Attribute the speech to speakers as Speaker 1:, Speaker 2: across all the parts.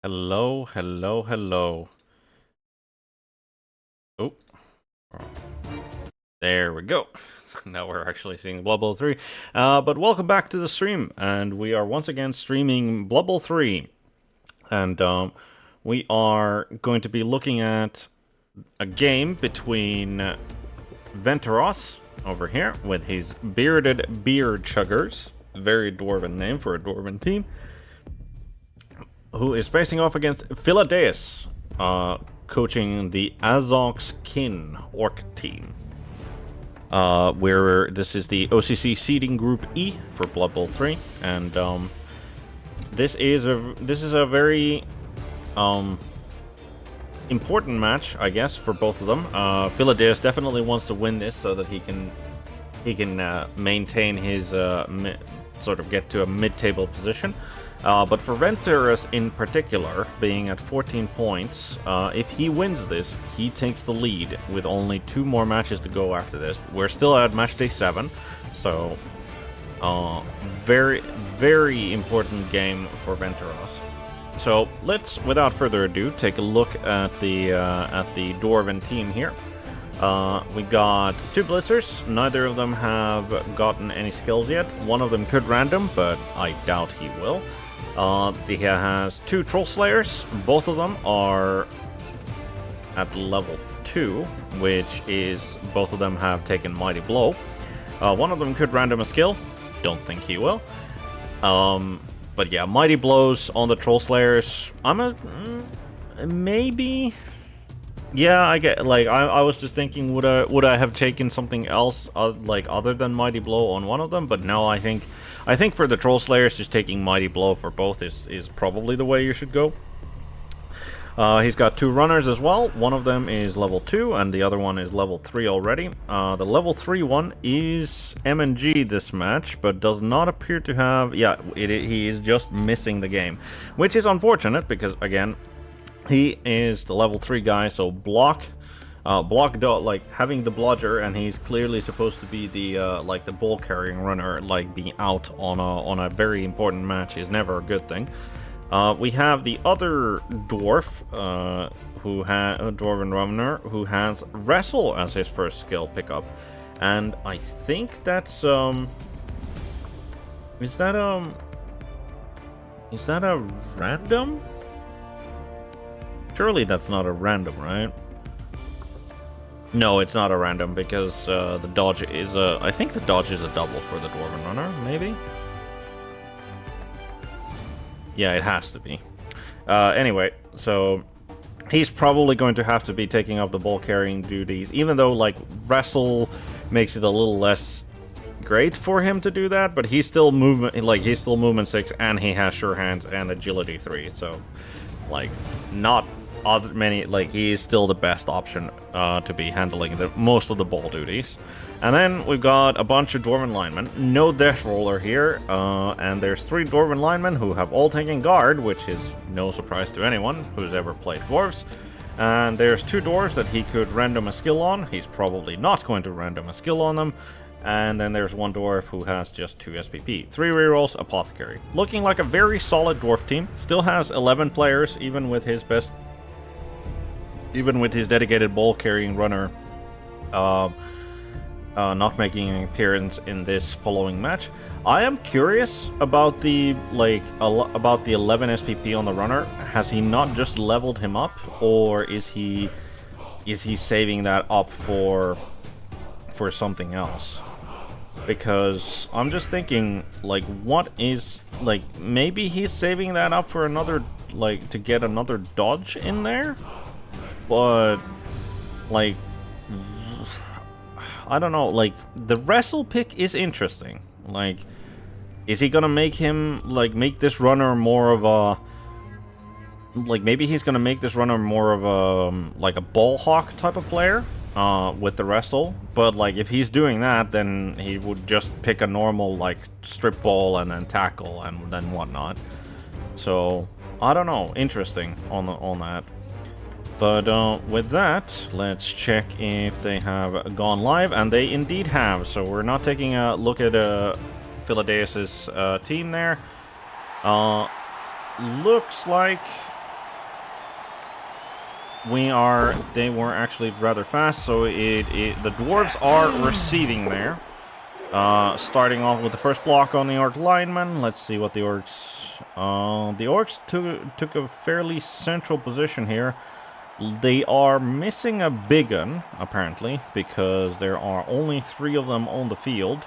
Speaker 1: Hello, hello, hello. Oh, there we go. Now we're actually seeing Blood Bowl 3. But welcome back to the stream, and we are once again streaming Blood Bowl 3. And we are going to be looking at a game between Wenteros over here with his Bearded Beerchuggers, very dwarven name for a dwarven team, who is facing off against Filadeus, coaching the Azog's kin Orc team. Where this is the OCC seeding group E for Blood Bowl 3, and this is a very important match, I guess, for both of them. Filadeus definitely wants to win this so that he can maintain his sort of get to a mid-table position. But for Wenteros in particular, being at 14 points, if he wins this, he takes the lead with only 2 more matches to go after this. We're still at match day 7, so very, very important game for Wenteros. So let's, without further ado, take a look at the Dwarven team here. We got 2 blitzers. Neither of them have gotten any skills yet. One of them could random, but I doubt he will. He has 2 Troll Slayers. Both of them are at level 2, which is both of them have taken Mighty Blow. One of them could random a skill. Don't think he will. But yeah, Mighty Blows on the Troll Slayers. Maybe. Yeah, I get, like, I was just thinking, would I have taken something else like other than Mighty Blow on one of them? But no, I think for the Troll Slayers, just taking Mighty Blow for both is probably the way you should go. He's got 2 runners as well. One of them is level 2, and the other one is level 3 already. The level 3 one is MNG this match, but does not appear to have... Yeah, he is just missing the game, which is unfortunate because, again, he is the level 3 guy, so block like having the blodger, and he's clearly supposed to be the like the ball carrying runner, like being out on a very important match is never a good thing. We have the other dwarf who has a dwarven runner who has wrestle as his first skill pickup, and I think that's is that a random? Surely that's not a random, right? No, it's not a random because the dodge is a... I think the dodge is a double for the Dwarven Runner, maybe? Yeah, it has to be. Anyway, so he's probably going to have to be taking up the ball carrying duties, even though, like, wrestle makes it a little less great for him to do that, but he's still movement 6, and he has sure hands and agility 3, so, like, not many, like, he is still the best option to be handling most of the ball duties. And then we've got a bunch of Dwarven linemen. No Death Roller here, and there's 3 Dwarven linemen who have all taken guard, which is no surprise to anyone who's ever played Dwarves. And there's 2 Dwarves that he could random a skill on. He's probably not going to random a skill on them. And then there's 1 Dwarf who has just 2 SPP. 3 rerolls, Apothecary. Looking like a very solid Dwarf team. Still has 11 players, even with his dedicated ball-carrying runner not making an appearance in this following match. I am curious about the about the 11 SPP on the runner. Has he not just leveled him up, or is he saving that up for something else? Because I'm just thinking, like, what is, like, maybe he's saving that up for another, like, to get another dodge in there? But, like, I don't know, like, the wrestle pick is interesting. Like, is he gonna make him, like, make this runner more of a, like, maybe he's gonna make this runner more of a, like, a ball hawk type of player, with the wrestle. But, like, if he's doing that, then he would just pick a normal, like, strip ball and then tackle and then whatnot. So, I don't know, interesting on that. But with that, let's check if they have gone live, and they indeed have. So we're not taking a look at Filadeus' team there. Looks like they were actually rather fast, so the dwarves are receding there. Starting off with the first block on the orc lineman. Let's see what the orcs... the orcs took a fairly central position here. They are missing a big gun, apparently, because there are only 3 of them on the field.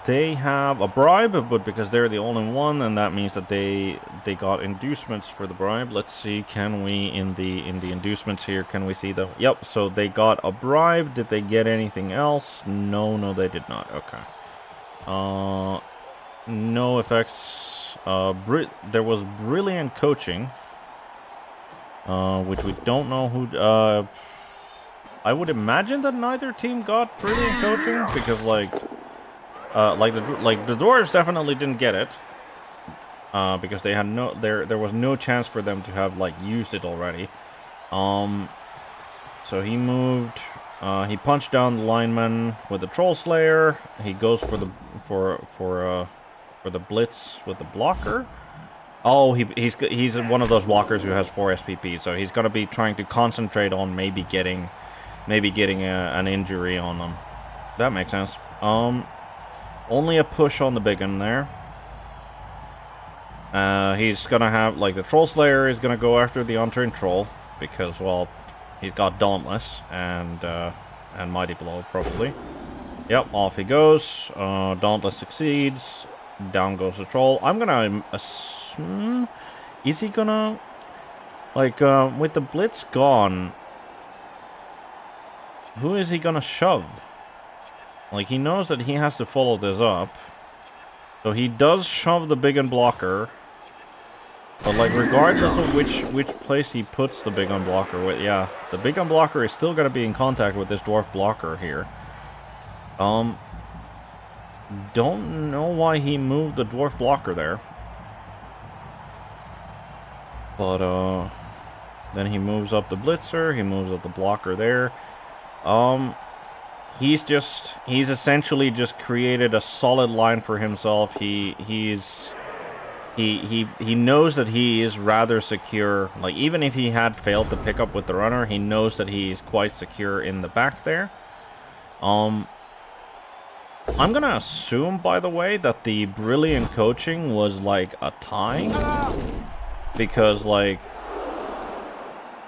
Speaker 1: They have a bribe, but because they're the only one, and that means that they got inducements for the bribe. Let's see, can we in the inducements here, can we see the... Yep, so they got a bribe. Did they get anything else? No, they did not. Okay. No effects. There was brilliant coaching, which we don't know who... I would imagine that neither team got brilliant coaching, because like the Dwarves definitely didn't get it, because they had there was no chance for them to have like used it already. So he moved. He punched down the lineman with the Troll Slayer. He goes for the blitz with the blocker. Oh, he's one of those blockers who has 4 SPP, so he's gonna be trying to concentrate on maybe getting an injury on them. That makes sense. Only a push on the big one there. He's gonna have, like, the Troll Slayer is gonna go after the unturned troll, because, well, he's got Dauntless and Mighty Blow, probably. Yep, off he goes. Dauntless succeeds. Down goes the troll. I'm gonna assume... Is he gonna... Like, with the blitz gone... Who is he gonna shove? Like, he knows that he has to follow this up. So he does shove the big gun blocker. But, like, regardless of which place he puts the big gun blocker with, yeah, the big gun blocker is still going to be in contact with this dwarf blocker here. Don't know why he moved the dwarf blocker there. But, then he moves up the blitzer, he moves up the blocker there. He's essentially just created a solid line for himself. He knows that he is rather secure. Like, even if he had failed to pick up with the runner, he knows that he is quite secure in the back there. I'm gonna assume, by the way, that the brilliant coaching was like a tie, because like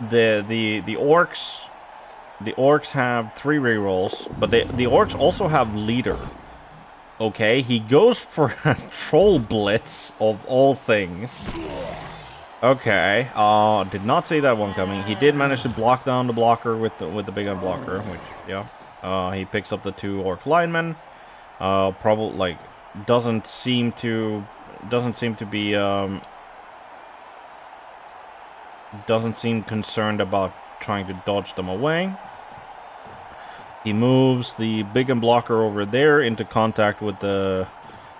Speaker 1: the orcs. The orcs have 3 rerolls, but the orcs also have leader. Okay, he goes for a troll blitz of all things. Okay, did not see that one coming. He did manage to block down the blocker with the big gun blocker, which, yeah. He picks up the 2 orc linemen. Probably, like, doesn't seem to be doesn't seem concerned about trying to dodge them away. He moves the big gun blocker over there into contact with the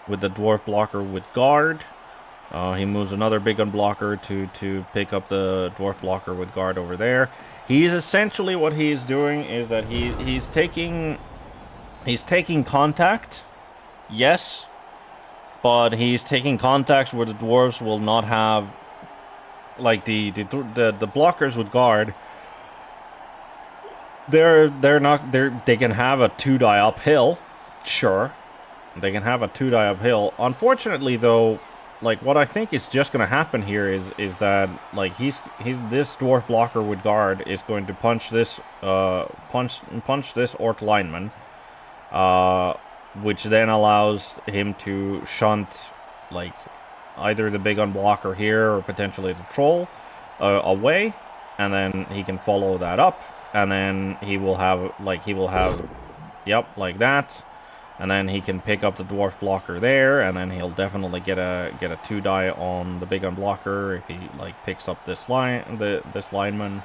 Speaker 1: dwarf blocker with guard. He moves another big gun blocker to pick up the dwarf blocker with guard over there. He's essentially, what he's doing is that he's taking contact, yes, but he's taking contact where the dwarves will not have, like, the blockers with guard. They can have a 2-die uphill, sure. They can have a 2-die uphill. Unfortunately, though, like, what I think is just gonna happen here is that, like, this dwarf blocker with guard is going to punch this orc lineman, which then allows him to shunt, like, either the big gun blocker here or potentially the troll away, and then he can follow that up. And then he will have, yep, like that. And then he can pick up the dwarf blocker there, and then he'll definitely get a 2-die on the big gun blocker if he, like, picks up this lineman.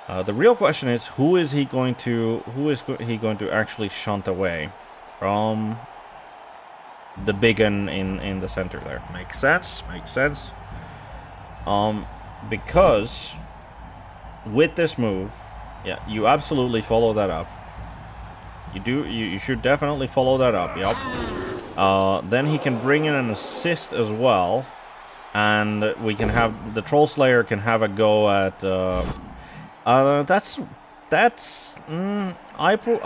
Speaker 1: The real question is, who is he going to actually shunt away from the big gun in the center there? Makes sense. Because with this move, yeah, you absolutely follow that up. You should definitely follow that up, yep. Then he can bring in an assist as well. And we can have... The Troll Slayer can have a go at... That's I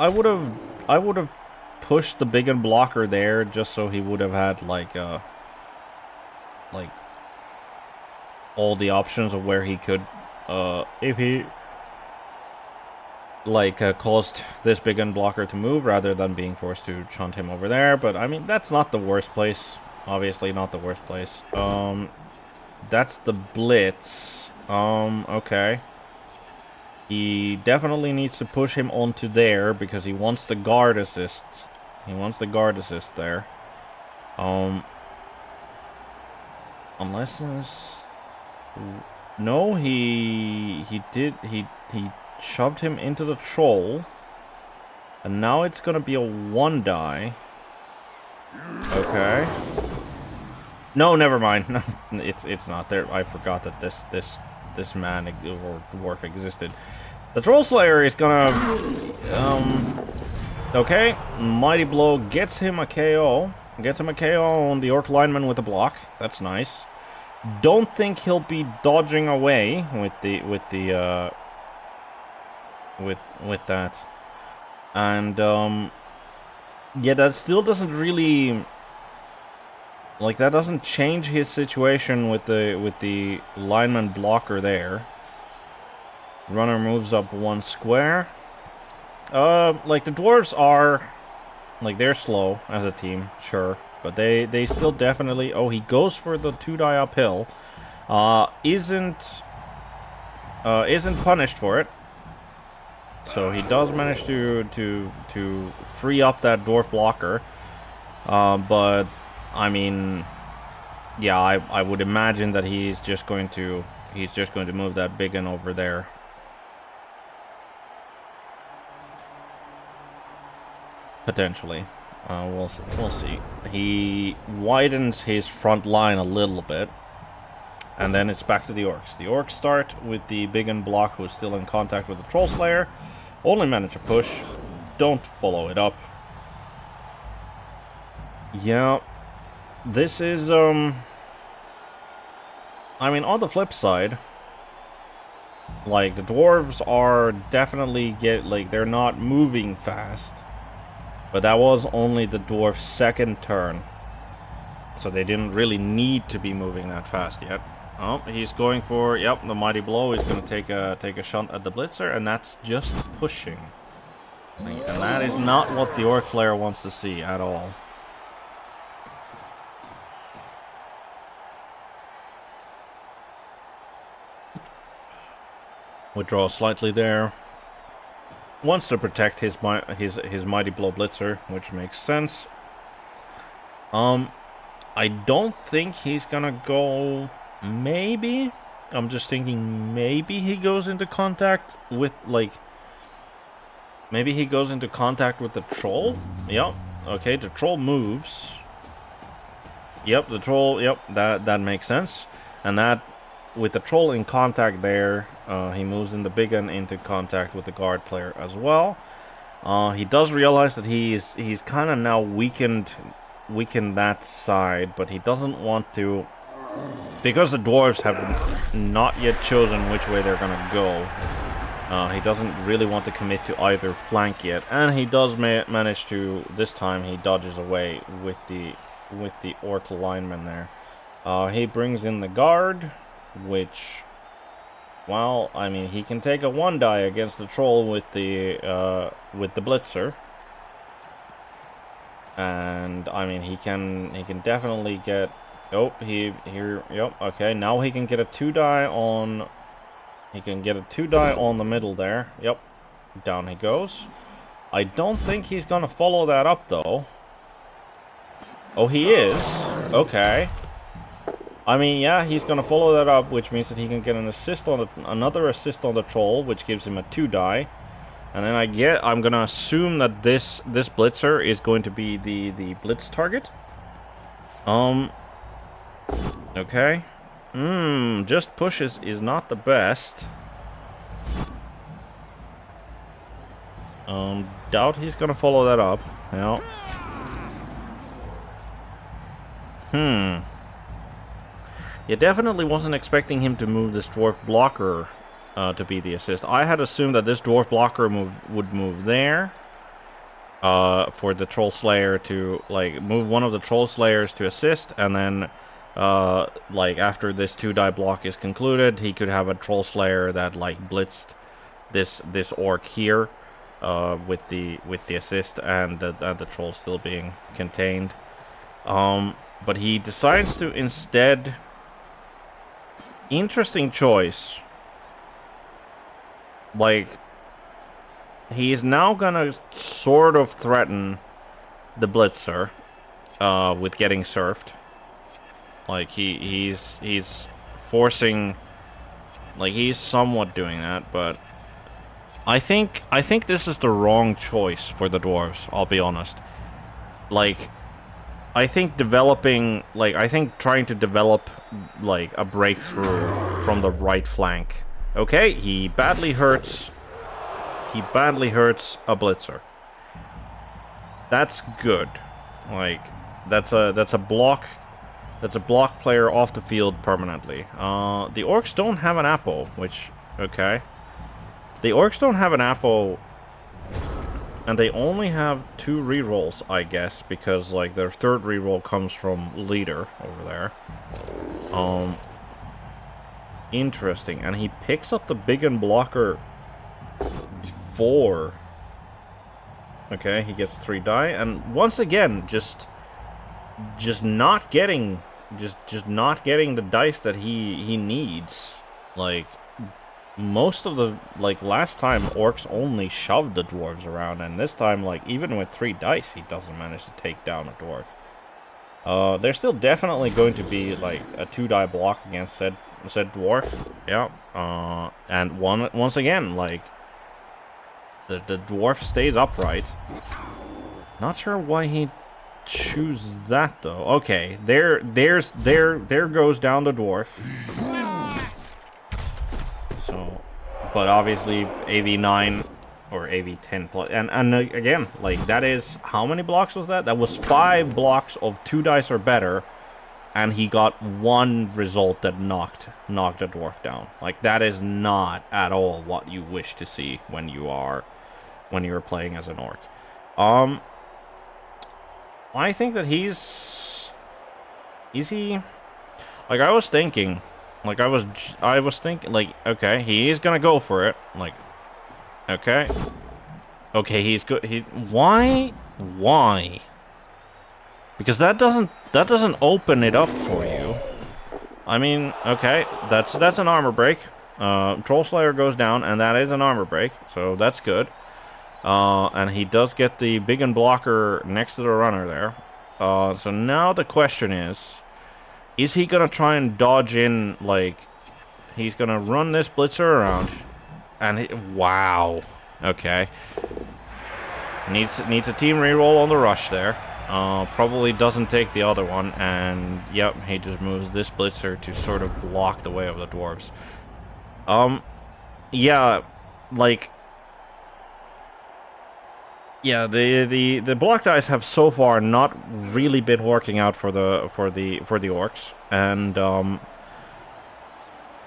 Speaker 1: would have pushed the big and blocker there just so he would have had like all the options of where he could if he like caused this big and blocker to move rather than being forced to chunt him over there. But I mean, that's not the worst place. Obviously not the worst place. That's the blitz. Okay. He definitely needs to push him onto there because he wants the guard assist. He wants the guard assist there. Unless it's... No, he shoved him into the troll. And now it's gonna be a 1-die. Okay. No, never mind. No, it's not there. I forgot that this man or dwarf existed. The Troll Slayer is gonna okay. Mighty Blow gets him a KO. Gets him a KO on the Orc lineman with a block. That's nice. Don't think he'll be dodging away with that. And yeah, that still doesn't really, like, that doesn't change his situation with the lineman blocker there. Runner moves up 1 square. Like, the dwarves are, like, they're slow as a team, sure, but they still definitely... Oh, he goes for the 2-die uphill. Isn't punished for it. So he does manage to free up that dwarf blocker. But I mean, yeah, I would imagine that he's just going to move that big one over there. Potentially. We'll see. He widens his front line a little bit. And then it's back to the Orcs. The Orcs start with the big and block, who's still in contact with the Troll Slayer. Only manage to push. Don't follow it up. Yeah. This is, I mean, on the flip side, like, the dwarves are definitely they're not moving fast. But that was only the dwarf's second turn. So they didn't really need to be moving that fast yet. Oh, he's going for, yep, the Mighty Blow. He's going to take a shunt at the Blitzer, and that's just pushing. And that is not what the Orc player wants to see at all. Withdraw slightly there. Wants to protect his Mighty Blow Blitzer, which makes sense. I don't think he's gonna go... Maybe? I'm just thinking maybe he goes into contact with, like... Maybe he goes into contact with the troll? Yep. Okay, the troll moves. Yep, the troll... Yep, that makes sense. And that... With the troll in contact there, he moves in the big one into contact with the guard player as well. He does realize that he's kind of now weakened that side, but he doesn't want to... Because the dwarves have not yet chosen which way they're gonna go, he doesn't really want to commit to either flank yet, and he does manage to... This time he dodges away with the Orc lineman there. He brings in the guard, which, well, I mean, he can take a 1-die against the troll with the Blitzer. And I mean, he can definitely get... Oh, yep, okay, now he can get a 2-die on... He can get a 2-die on the middle there. Yep, down he goes. I don't think he's gonna follow that up, though. Oh, he is? Okay. I mean, yeah, he's gonna follow that up, which means that he can get an assist on another assist on the troll, which gives him a 2-die. And then I'm gonna assume that this Blitzer is going to be the blitz target. Okay. Just pushes is not the best. Doubt he's gonna follow that up. Yeah. Yeah, definitely wasn't expecting him to move this dwarf blocker to be the assist. I had assumed that this dwarf blocker would move there for the troll slayer to like move one of the troll slayers to assist, and then like after this 2-die block is concluded, he could have a troll slayer that like blitzed this orc here with the assist and the troll still being contained. But he decides to instead, interesting choice, like he is now gonna sort of threaten the blitzer with getting surfed. Like he's forcing, like he's somewhat doing that, but I think this is the wrong choice for the dwarves, I'll be honest. Like I think trying to develop like a breakthrough from the right flank. Okay, he badly hurts a blitzer. That's good. Like that's a block player off the field permanently. The orcs don't have an apple, which okay. The orcs don't have an apple, and they only have 2 rerolls, I guess, because like their 3rd reroll comes from leader over there. Interesting, and he picks up the big and blocker before. Okay, he gets 3 die, and once again, just not getting the dice that he needs. Like most of the, like last time orcs only shoved the dwarves around, and this time, like even with 3 dice, he doesn't manage to take down a dwarf. There's still definitely going to be like a 2-die block against said dwarf. Yeah. And once again, like the dwarf stays upright. Not sure why he choose that though. Okay, there goes down the dwarf. So, but obviously AV9 or AV10 plus, and again, like that is, how many blocks was that? That was 5 blocks of 2 dice or better, and he got 1 result that knocked a dwarf down. Like that is not at all what you wish to see when you're playing as an orc. I think that is he, like I was thinking, like I was thinking, like, okay, he is gonna go for it, like, okay, he's good. Why? Because that doesn't open it up for you. I mean, okay, that's an armor break. Troll Slayer goes down, and that is an armor break, so that's good. And he does get the big and blocker next to the runner there. So now the question is he gonna try and dodge in, like, he's gonna run this blitzer around, and wow, okay. Needs a team reroll on the rush there. Probably doesn't take the other one, and yep, he just moves this blitzer to sort of block the way of the dwarves. Yeah, like, yeah, the block dice have so far not really been working out for the orcs, and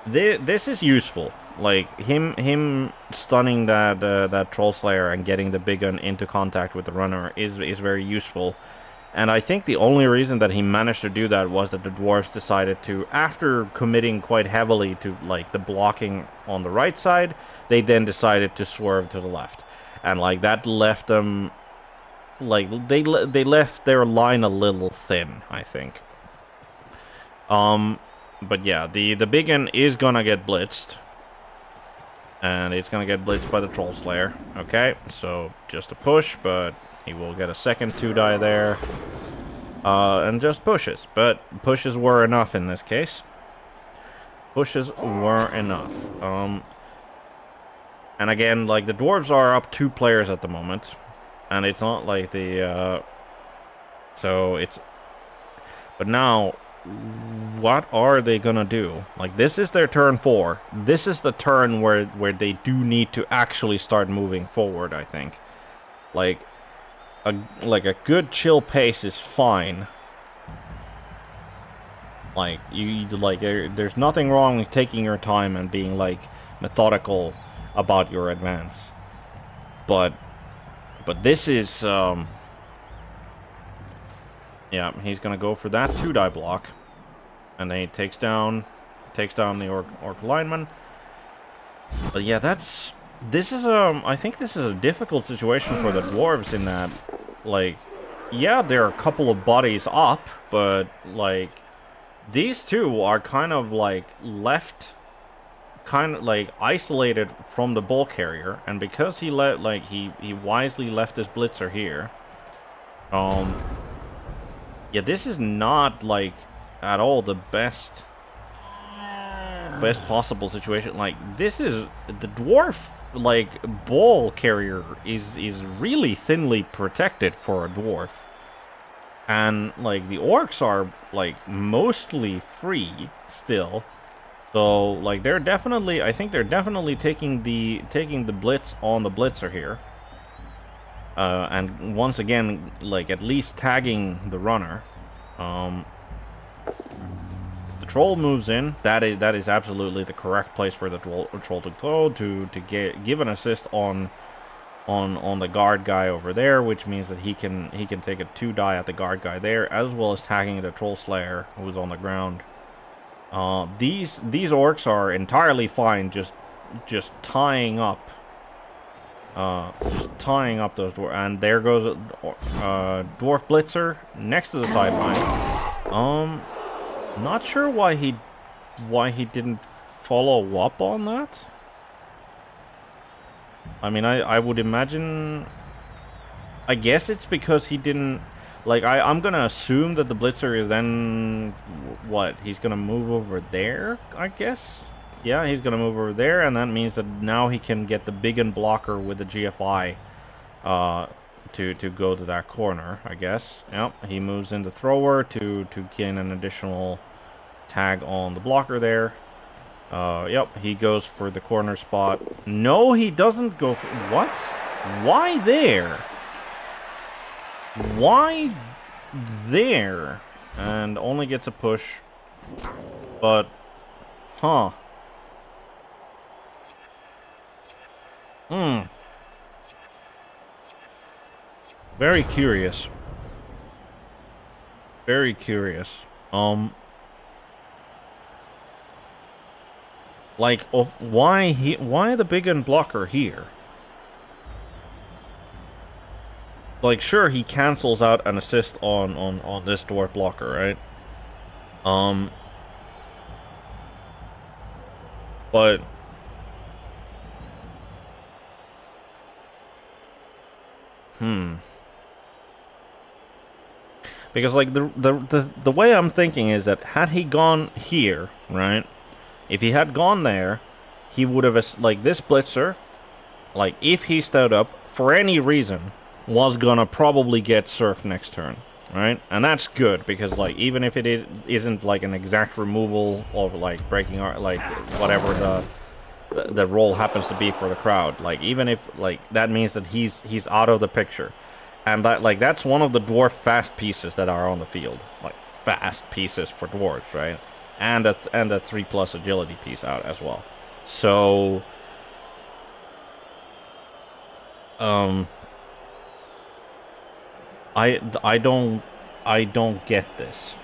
Speaker 1: this is useful. Like him stunning that Troll Slayer and getting the big gun into contact with the runner is very useful. And I think the only reason that he managed to do that was that the dwarves decided to, after committing quite heavily to like the blocking on the right side, they then decided to swerve to the left. And like that left them, like they left their line a little thin, I think. But yeah, the big gun is gonna get blitzed. And it's gonna get blitzed by the Troll Slayer. Okay, so just a push, but he will get a second 2-die there. And just pushes. But pushes were enough in this case. Pushes were enough. And again, like, the dwarves are up 2 players at the moment. And it's not like the, so it's... But now, what are they gonna do? Like, this is their turn 4. This is the turn where they do need to actually start moving forward, I think. Like a good chill pace is fine. Like, there's nothing wrong with taking your time and being like, methodical about your advance. But this is yeah, he's gonna go for that 2-die block, and then he takes down the orc lineman. But yeah, this is I think this is a difficult situation for the dwarves in that, like, yeah, there are a couple of bodies up, but like these two are kind of like left, kind of like isolated from the ball carrier, and because he wisely left his blitzer here. Yeah, this is not like at all the best possible situation. Like, this is the dwarf, like, ball carrier is really thinly protected for a dwarf, and like the orcs are like mostly free still. So like they're definitely, I think they're definitely taking the blitz on the blitzer here. And once again, like, at least tagging the runner. The troll moves in. That is absolutely the correct place for the troll to go to give an assist on the guard guy over there, which means that he can take a 2-die at the guard guy there, as well as tagging the troll slayer who's on the ground. These orcs are entirely fine just tying up. Just tying up those dwarves, and there goes a dwarf blitzer next to the sideline. Not sure why he didn't follow up on that. I mean, I would imagine. I guess it's because he didn't. Like, I'm gonna assume that the blitzer is then what? He's gonna move over there, I guess. Yeah, he's going to move over there, and that means that now he can get the big and blocker with the GFI to go to that corner, I guess. Yep, he moves in the thrower to gain an additional tag on the blocker there. Yep, he goes for the corner spot. No, he doesn't go for... What? Why there? Why there? And only gets a push. But... Huh. Very curious. Very curious. Like, of why the big end blocker here? Like, sure, he cancels out an assist on this dwarf blocker, right? But because, like, the way I'm thinking is that had he gone here, right? If he had gone there, he would have, like, this blitzer, like, if he stood up for any reason, was gonna probably get surfed next turn, right? And that's good because, like, even if it isn't like an exact removal of, like, breaking art, like, whatever the role happens to be for the crowd, like, even if, like, that means that he's out of the picture, and that, like, that's one of the dwarf fast pieces that are on the field, like, fast pieces for dwarves, right? And a 3+ agility piece out as well. So I don't get this.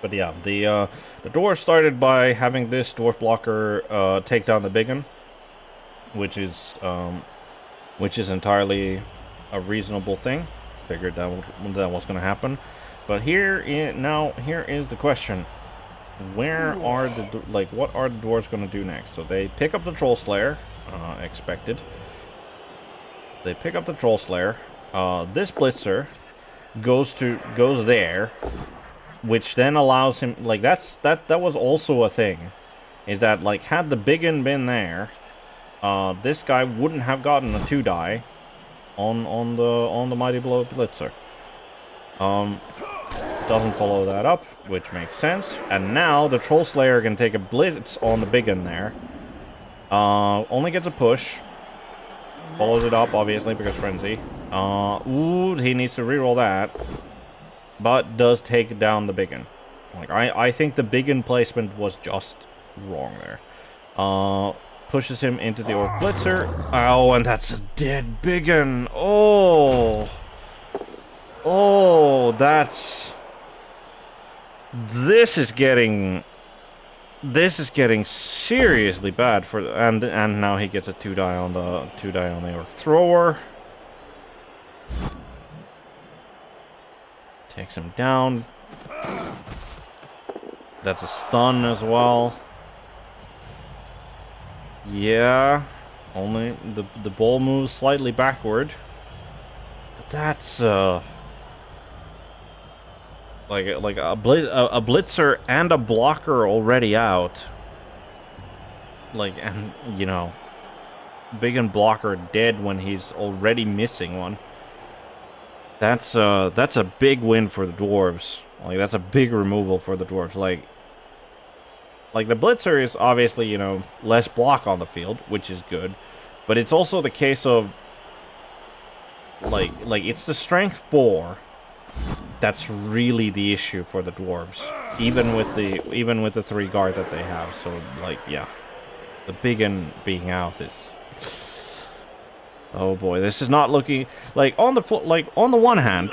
Speaker 1: But yeah, the dwarf started by having this dwarf blocker take down the big one, which is entirely a reasonable thing. Figured that was going to happen. But here is the question: where are what are the dwarves going to do next? So they pick up the troll slayer, expected. They pick up the troll slayer. This blitzer goes there, which then allows him, like, that was also a thing, is that, like, had the big one been there, this guy wouldn't have gotten a 2-die on the Mighty Blow blitzer. Doesn't follow that up, which makes sense. And now the Troll Slayer can take a blitz on the big one there. Only gets a push. Follows it up, obviously, because Frenzy. Ooh, he needs to reroll that. but does take down the biggin. Like, I think the biggin placement was just wrong there. Pushes him into the Orc Blitzer. Oh, and that's a dead biggin. Oh. Oh, that's... This is getting seriously bad for... And now he gets a 2-die on the Orc Thrower. Takes him down. That's a stun as well. Yeah. Only the ball moves slightly backward. But that's like a blitzer and a blocker already out. Like, and you know, big and blocker dead when he's already missing one. That's a big win for the Dwarves. Like, that's a big removal for the Dwarves. Like the Blitzer is obviously, you know, less block on the field, which is good. But it's also the case of, like it's the strength 4 that's really the issue for the Dwarves. Even with the 3 guard that they have. So, like, yeah. The biggin being out is... Oh boy, this is not looking... Like, on the one hand,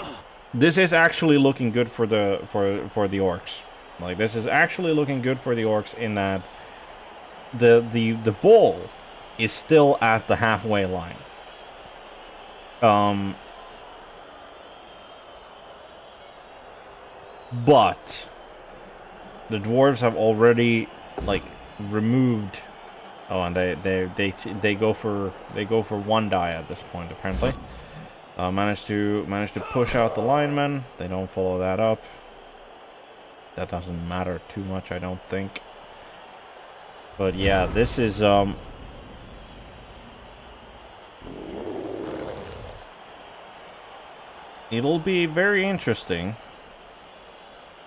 Speaker 1: this is actually looking good for the Orcs. Like, this is actually looking good for the Orcs in that the ball is still at the halfway line. But the Dwarves have already, like, removed... Oh, and they go for 1 die at this point, apparently. Managed to push out the linemen. They don't follow that up. That doesn't matter too much, I don't think. But yeah, this is it'll be very interesting.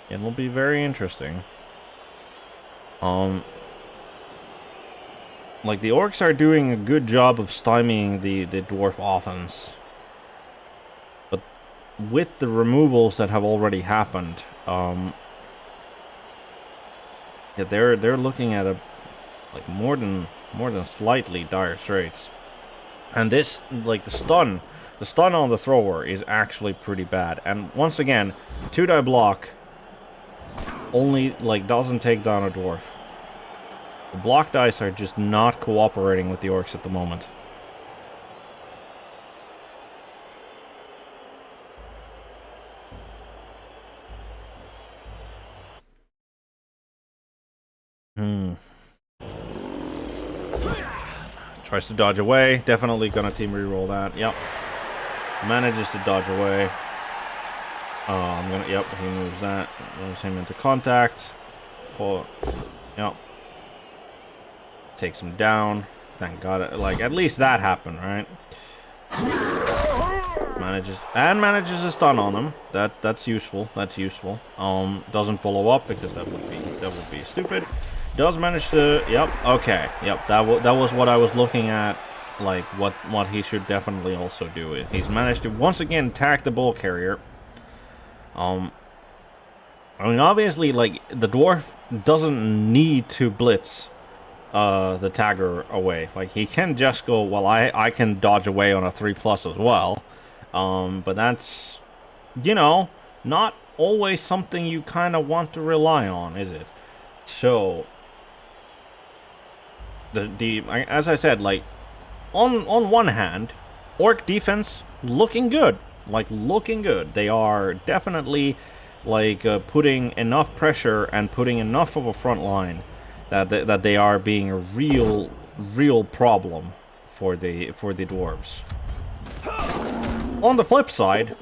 Speaker 1: It'll be very interesting. Like, the Orcs are doing a good job of stymieing the Dwarf offense. But with the removals that have already happened, yeah, they're looking at a more than slightly dire straits. And this, like, the stun on the thrower is actually pretty bad. And once again, 2-die block only, like, doesn't take down a Dwarf. The block dice are just not cooperating with the Orcs at the moment. Tries to dodge away. Definitely gonna team reroll that. Yep. Manages to dodge away. Yep, he moves that. Moves him into contact. Yep. Takes him down. Thank God. Like, at least that happened, right? Manages a stun on him. That's useful. That's useful. Doesn't follow up because that would be stupid. Does manage to... Yep. Okay. Yep. That was what I was looking at. Like, what he should definitely also do. He's managed to once again tag the ball carrier. I mean, obviously, like, the Dwarf doesn't need to blitz the tagger away. Like, he can just go, well, I can dodge away on a 3+ as well. But that's, you know, not always something you kind of want to rely on, is it? So, as I said, like, on one hand, Orc defense looking good. Like, looking good. They are definitely, like, putting enough pressure and putting enough of a front line that they are being a real problem for the Dwarves. On the flip side,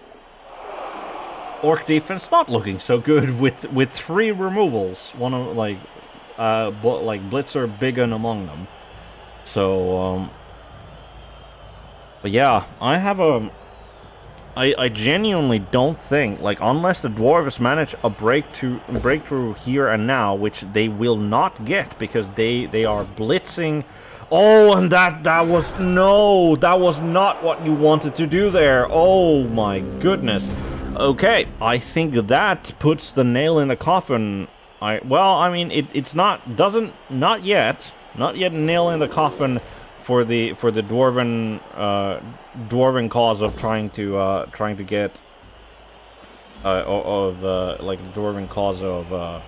Speaker 1: Orc defense not looking so good with 3 removals. One of, like Blitzer, Biggin among them. So, but yeah, I genuinely don't think, like, unless the Dwarves manage a breakthrough here and now, which they will not get because they are blitzing. Oh, and that was not what you wanted to do there. Oh my goodness. Okay, I think that puts the nail in the coffin. Well, I mean, it's not yet a nail in the coffin for the dwarven cause of trying to get like the dwarven cause of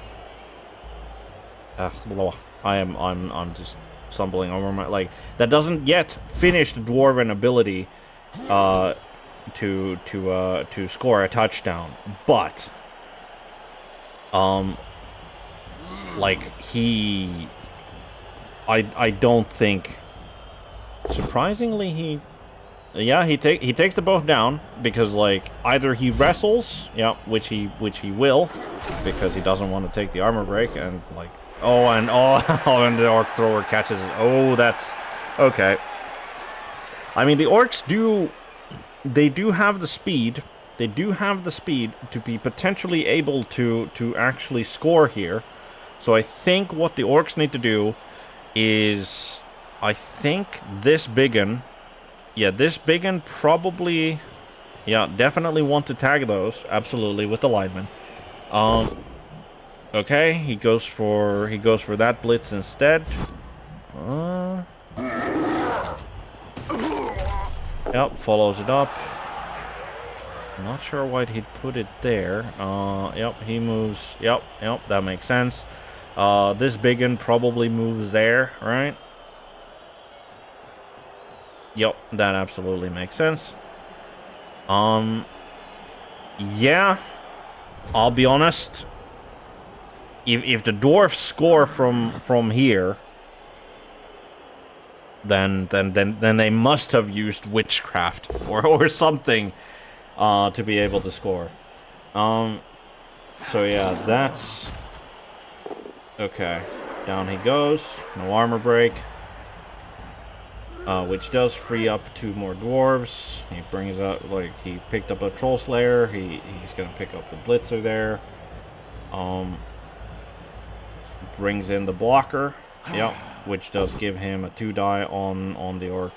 Speaker 1: I'm just stumbling over my, like, that doesn't yet finish the dwarven ability to score a touchdown, but like I don't think, surprisingly, he takes the both down, because like either he wrestles, which he will, because he doesn't want to take the armor break, and like and the orc thrower catches it. Oh, that's okay. I mean, the orcs do have the speed. They do have the speed to be potentially able to actually score here. So I think what the orcs need to do is, I think this biggin, this biggin probably, definitely want to tag those, absolutely, with the lineman. Okay, he goes for that blitz instead. Yep, follows it up. Not sure why he'd put it there. Yep, he moves. Yep, that makes sense. This biggin probably moves there, right? Yep, that absolutely makes sense. Yeah, I'll be honest. If the dwarfs score from here, then they must have used witchcraft or something to be able to score. So yeah, that's okay. Down he goes. No armor break. Which does free up 2 more dwarves. He brings up, like, he picked up a troll slayer. He's gonna pick up the blitzer there. Brings in the blocker. Yep, which does give him a 2-die on the orc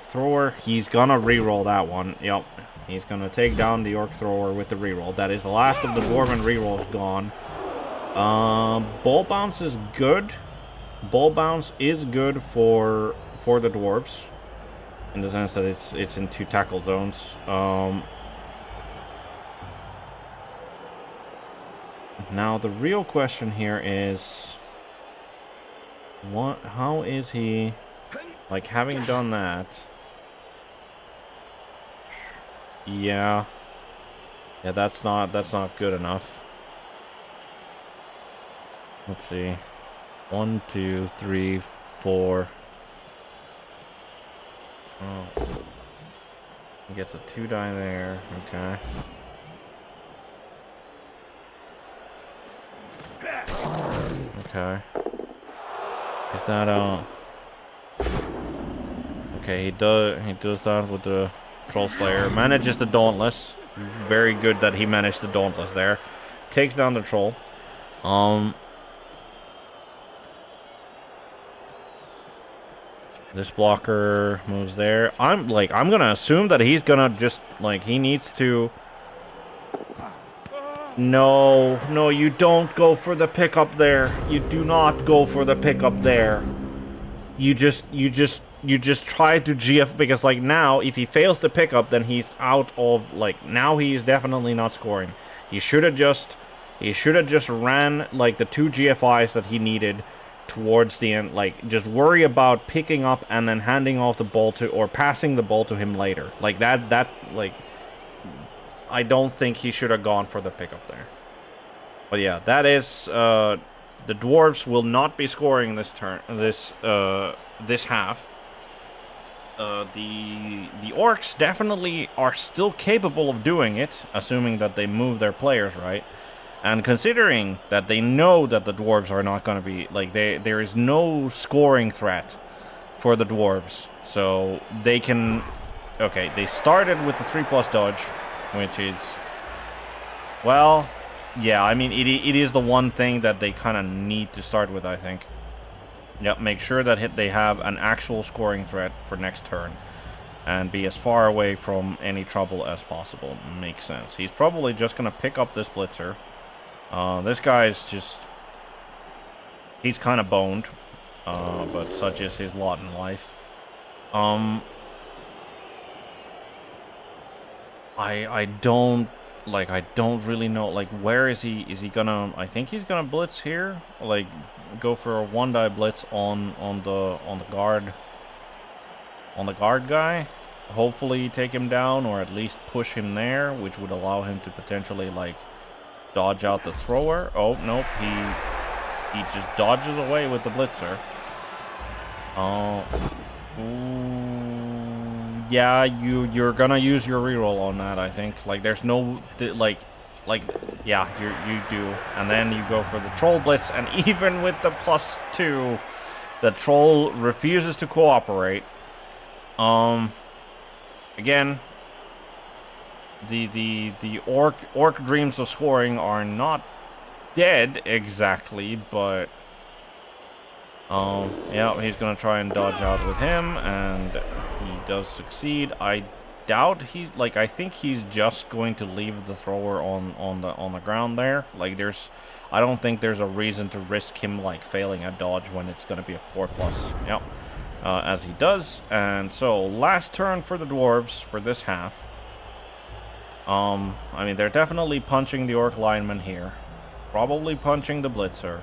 Speaker 1: thrower. He's gonna reroll that one. Yep, he's gonna take down the orc thrower with the reroll. That is the last of the dwarven rerolls gone. Ball bounce is good. Ball bounce is good for the dwarves, in the sense that it's in 2 tackle zones. Now the real question here is, how is he, like, having done that? Yeah, that's not good enough. Let's see. 1, 2, 3, 4. Oh. He gets a 2-die there. Okay. Okay. Is that okay, he does that with the Troll Slayer. Manages the Dauntless. Very good that he managed the Dauntless there. Takes down the Troll. This blocker moves there. I'm gonna assume that he's gonna just, like, he needs to... No, you don't go for the pickup there. You do not go for the pickup there. You just try to GF, because, like, now, if he fails to pick up, then he's out of, like, now he is definitely not scoring. He should have just ran, like, the 2 GFIs that he needed towards the end. Like, just worry about picking up and then handing off the ball to, or passing the ball to him later. Like, that, like, I don't think he should have gone for the pickup there. But yeah, that is, the dwarves will not be scoring this turn, this half. The orcs definitely are still capable of doing it, assuming that they move their players right. And considering that they know that the dwarves are not going to be, like, there is no scoring threat for the dwarves. So they can, okay, they started with the 3+ dodge, which is, well, yeah, I mean, it is the one thing that they kind of need to start with, I think. Yep, make sure that they have an actual scoring threat for next turn. and be as far away from any trouble as possible. Makes sense. He's probably just gonna pick up this blitzer. This guy's just... he's kind of boned, but such is his lot in life. I don't really know, like, where is he gonna... I think he's gonna blitz here, like, go for a 1-die blitz on the guard guy. Hopefully take him down, or at least push him there, which would allow him to potentially, like, dodge out the thrower. Oh, nope, he just dodges away with the blitzer. Yeah, you're gonna use your reroll on that, I think. Like, there's no, yeah, you do. And then you go for the troll blitz, and even with the +2, the troll refuses to cooperate. Again, the orc dreams of scoring are not dead exactly, but yeah, he's gonna try and dodge out with him, and he does succeed. I doubt he's, like, I think he's just going to leave the thrower on the ground there. Like, I don't think there's a reason to risk him, like, failing a dodge when it's gonna be a 4+. Yep. As he does. And so, last turn for the dwarves for this half. I mean, they're definitely punching the orc lineman here. Probably punching the blitzer.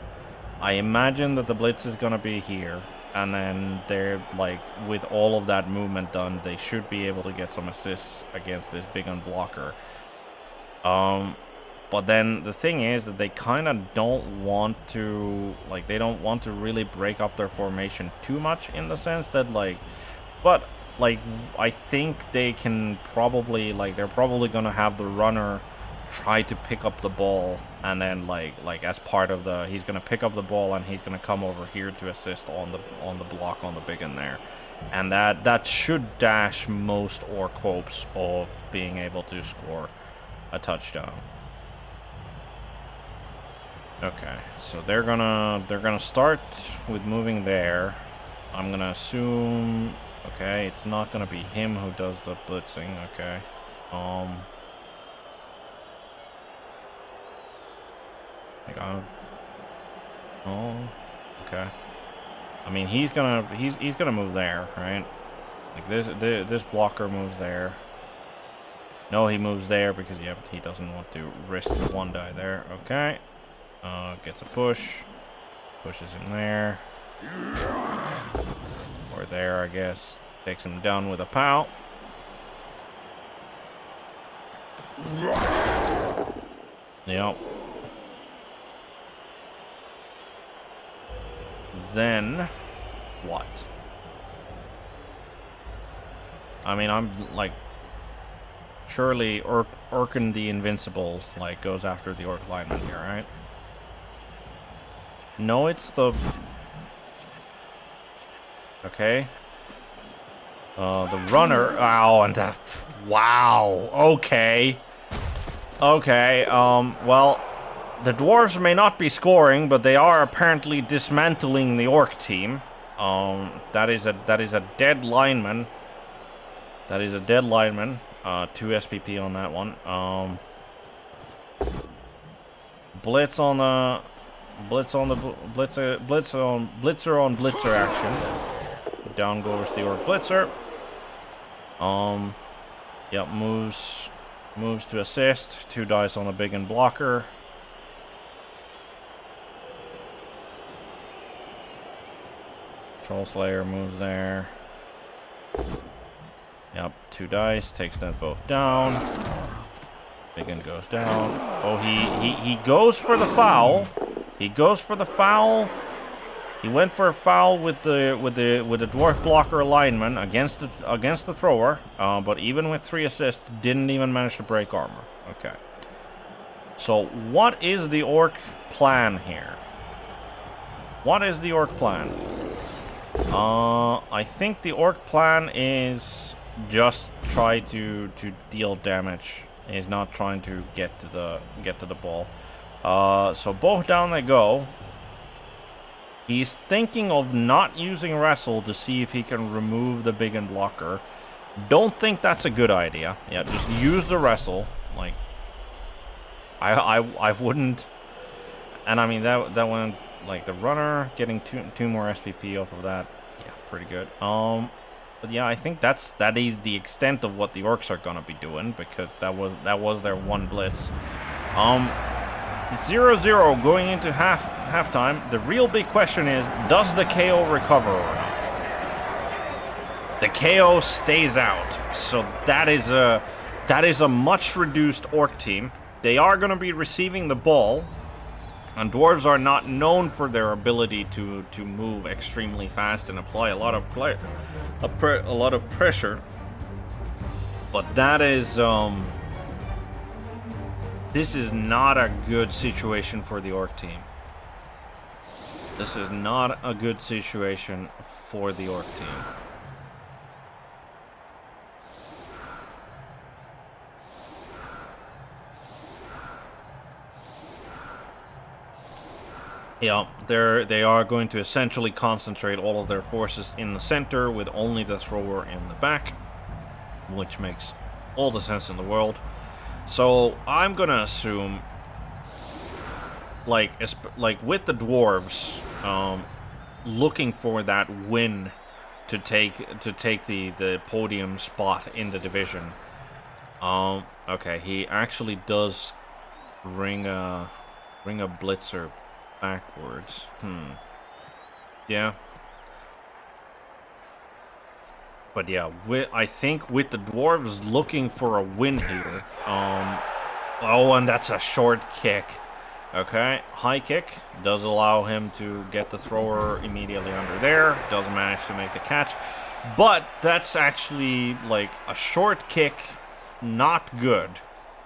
Speaker 1: I imagine that the blitz is gonna be here. And then they're, like, with all of that movement done, they should be able to get some assists against this big unblocker. But then the thing is that they kind of don't want to, like, they don't want to really break up their formation too much, in the sense that, like, but, like, I think they can probably, like, they're probably going to have the runner try to pick up the ball, and then, like as part of the, he's going to pick up the ball, and he's going to come over here to assist on the block on the big one there. And that should dash most orc hopes of being able to score a touchdown. Okay, so they're gonna start with moving there. I'm gonna assume, okay, it's not gonna be him who does the blitzing. Okay, oh, okay. I mean, he's gonna move there, right? Like, this blocker moves there. No, he moves there because, yeah, he doesn't want to risk the 1-die there. Okay. Gets a push. Pushes him there. Or there, I guess. Takes him down with a pow. Yep. Then, what? I mean, I'm, like, surely Orcan the Invincible, like, goes after the orc lineman here, right? No, it's the... Okay. The runner... Ow, and that... Wow, okay. Okay, well... The dwarves may not be scoring, but they are apparently dismantling the orc team. That is a dead lineman. That is a dead lineman. 2 SPP on that one. Blitzer on blitzer action. Down goes the orc blitzer. Yep, moves to assist. 2 dice on a big and blocker. Troll Slayer moves there. Yep, 2 dice, takes them both down. Big one goes down. Oh, he goes for the foul. He goes for the foul. He went for a foul with the dwarf blocker lineman against the thrower. But even with 3 assists, didn't even manage to break armor. Okay. So what is the orc plan here? What is the orc plan? I think the orc plan is just try to deal damage. He's not trying to get to the ball. So both down they go. He's thinking of not using wrestle to see if he can remove the big and blocker. Don't think that's a good idea. Yeah, just use the wrestle. Like, I wouldn't. And I mean that went like the runner getting two more SPP off of that. Yeah, pretty good. But yeah, I think that is the extent of what the Orcs are gonna be doing, because that was their one blitz. 0-0 going into halftime. The real big question is, does the KO recover or not? The KO stays out, so that is a much reduced Orc team. They are going to be receiving the ball, and Dwarves are not known for their ability to move extremely fast and apply a lot of pressure. But that is this is not a good situation for the Orc team. This is not a good situation for the Orc team. Yeah, they are going to essentially concentrate all of their forces in the center with only the thrower in the back, which makes all the sense in the world. So I'm gonna assume, like with the Dwarves, looking for that win to take the podium spot in the division. Okay, he actually does ring a blitzer backwards. Yeah. But yeah, I think with the Dwarves looking for a win here. Oh, and that's a short kick. Okay, high kick does allow him to get the thrower immediately under there. Doesn't manage to make the catch. But that's actually like a short kick, not good,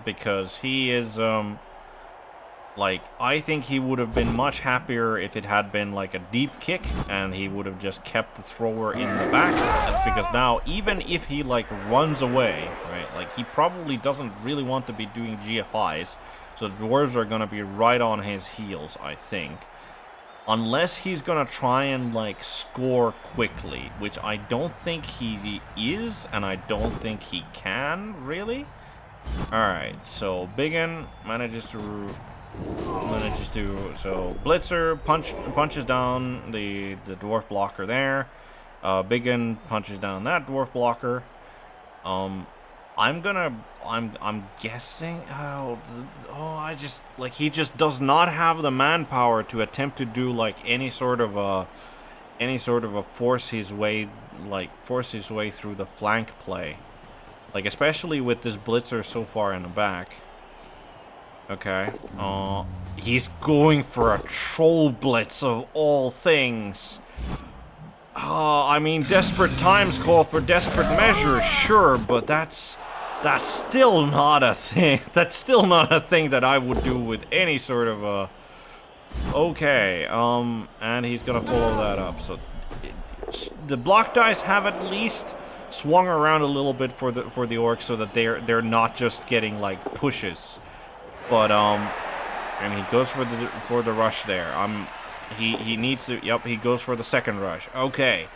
Speaker 1: because he is like, I think he would have been much happier if it had been like a deep kick and he would have just kept the thrower in the back. Because now, even if he like runs away, right, like he probably doesn't really want to be doing GFIs. So the Dwarves are going to be right on his heels, I think. Unless he's going to try and like score quickly, which I don't think he is, and I don't think he can, really. Alright, so Biggin manages to... So Blitzer punches down the dwarf blocker there. Biggin punches down that dwarf blocker. I'm guessing. I just like, he just does not have the manpower to attempt to do like any sort of a force his way through the flank play, like especially with this Blitzer so far in the back. Okay. He's going for a troll blitz of all things. I mean, desperate times call for desperate measures, sure, but that's still not a thing. That's still not a thing that I would do with any sort of a... Okay, and he's gonna follow that up. So the block dice have at least swung around a little bit for the Orcs, so that they're not just getting like pushes. But and he goes for the rush there. He needs to. Yep, he goes for the second rush. Okay,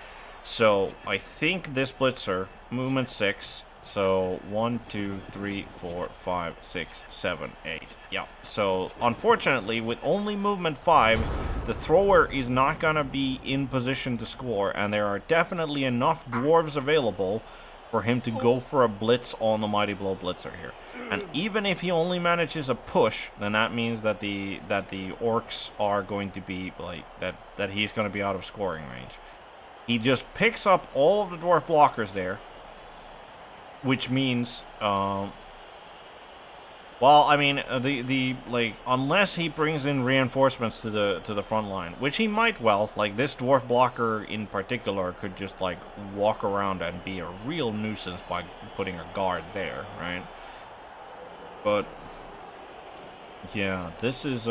Speaker 1: so I think this Blitzer movement 6. So 1, 2, 3, 4, 5, 6, 7, 8. Yeah. So unfortunately, with only movement 5, the thrower is not gonna be in position to score, and there are definitely enough Dwarves available for him to go for a blitz on the Mighty Blow Blitzer here. And even if he only manages a push, then that means that the Orcs are going to be like that he's going to be out of scoring range. He just picks up all of the dwarf blockers there, which means well, I mean, like, unless he brings in reinforcements to the front line, which he might well, like this dwarf blocker in particular could just like walk around and be a real nuisance by putting a guard there, right? But yeah, this is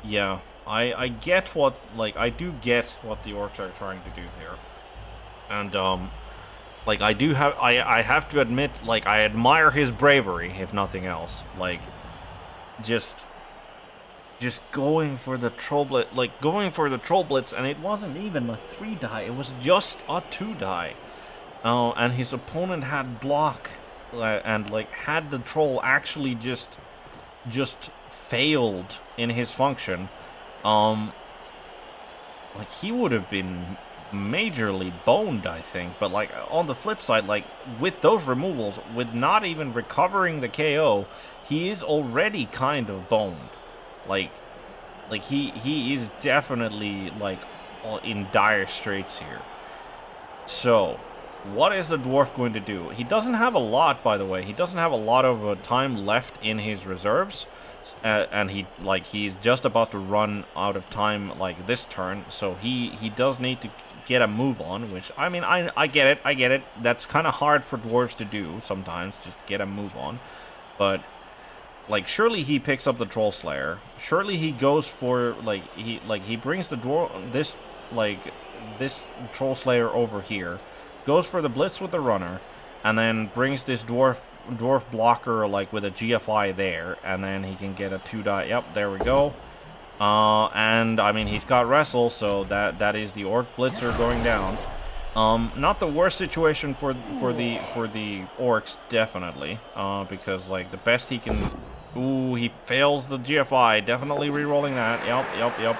Speaker 1: yeah, I get what, like, I do get what the Orcs are trying to do here. And like, I have to admit, like, I admire his bravery, if nothing else. Like, just just going for the troll blitz, and it wasn't even a 3 die, it was just a 2 die. And his opponent had block, and like had the troll actually just failed in his function, like he would have been majorly boned, I think. But like on the flip side, like with those removals, with not even recovering the KO, he is already kind of boned. Like he is definitely like in dire straits here. So what is the dwarf going to do? He doesn't have a lot, by the way. He doesn't have a lot of time left in his reserves, and he's just about to run out of time like this turn. So he does need to get a move on, which I mean I get it. That's kind of hard for dwarves to do sometimes, just get a move on. But like surely he picks up the Troll Slayer. Surely he goes for he brings the this Troll Slayer over here, goes for the blitz with the runner, and then brings this dwarf blocker like with a GFI there, and then he can get a 2 die. Yep, there we go. And I mean he's got wrestle, so that is the Orc blitzer going down. Not the worst situation for the Orcs, definitely. Because like the best he can. Ooh, he fails the GFI. Definitely re-rolling that. Yep.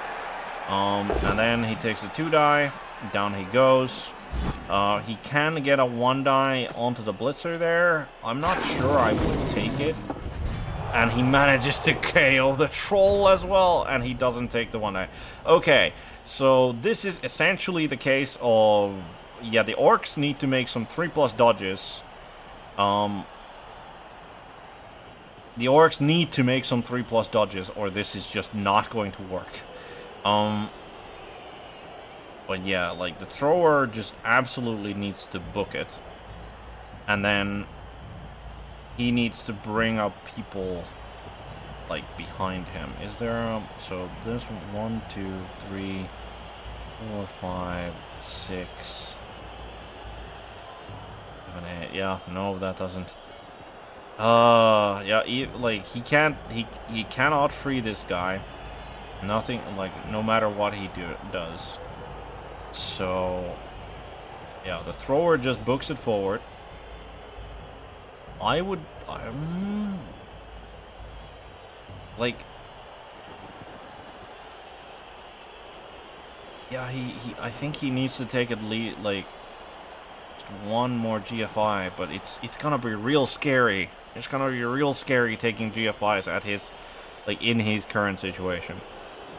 Speaker 1: And then he takes a 2 die. Down he goes. He can get a 1 die onto the blitzer there. I'm not sure I would take it. And he manages to KO the troll as well. And he doesn't take the 1 die. Okay, so this is essentially the case of... Yeah, the Orcs need to make some 3+ dodges. The Orcs need to make some 3+ dodges, or this is just not going to work. But yeah, like, the thrower just absolutely needs to book it. And then he needs to bring up people, like, behind him. Is there a... So, there's 1, 2, 3, 4, 5, 6, 7, 8. Yeah, no, that doesn't... yeah, he cannot free this guy. Nothing, like, no matter what he does. So, yeah, the thrower just books it forward. Like, yeah, I think he needs to take at least, like, just 1 more GFI, but it's gonna be real scary. It's gonna be real scary taking GFIs at his, like, in his current situation.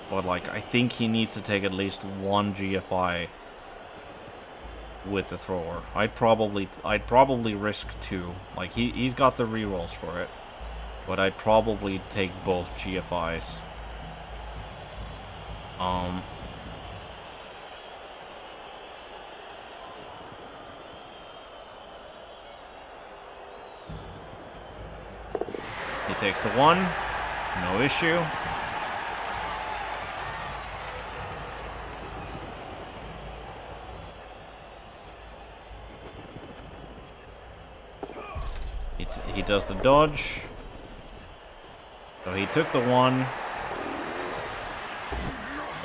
Speaker 1: But, like, I think he needs to take at least 1 GFI with the thrower. I'd probably risk 2. Like, he's got the rerolls for it. But I'd probably take both GFIs. He takes the 1. No issue. He does the dodge. So he took the 1.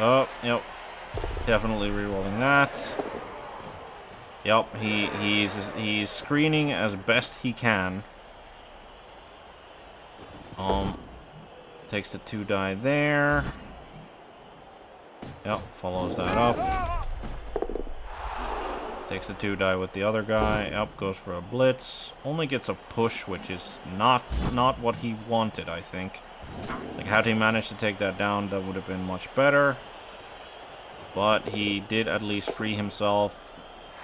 Speaker 1: Oh, yep. Definitely rerolling that. Yep, he's screening as best he can. Takes the 2 die there. Yep, follows that up. Takes the 2 die with the other guy. Yep, goes for a blitz. Only gets a push, which is not what he wanted, I think. Like, had he managed to take that down, that would have been much better. But he did at least free himself.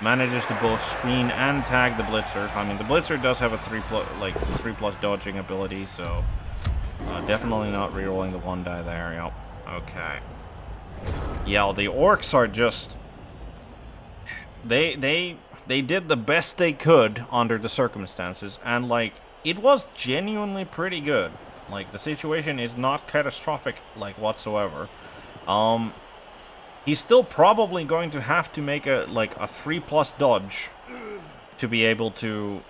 Speaker 1: Manages to both screen and tag the blitzer. I mean, the blitzer does have a 3+ dodging ability, so definitely not rerolling the 1 die there. Yep. Okay. Yeah, the Orcs are just... They did the best they could under the circumstances, and, like, it was genuinely pretty good. Like, the situation is not catastrophic, like, whatsoever. He's still probably going to have to make a 3+ dodge to be able to...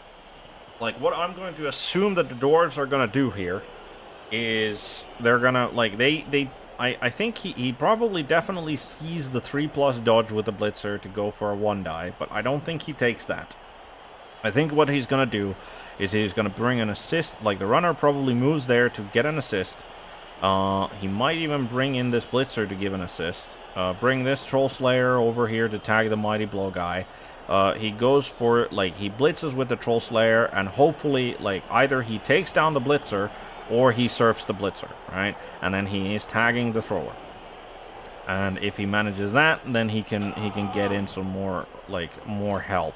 Speaker 1: Like, what I'm going to assume that the Dwarves are going to do here is they're gonna, like, I think he probably definitely sees the 3+ dodge with the Blitzer to go for a 1-die, but I don't think he takes that. I think what he's gonna do is he's gonna bring an assist, like the runner probably moves there to get an assist. He might even bring in this Blitzer to give an assist. Bring this Troll Slayer over here to tag the Mighty Blow guy. He goes for, like, he blitzes with the Troll Slayer, and hopefully, like, either he takes down the Blitzer or he surfs the Blitzer, right? And then he is tagging the thrower. And if he manages that, then he can get in some more, like, more help.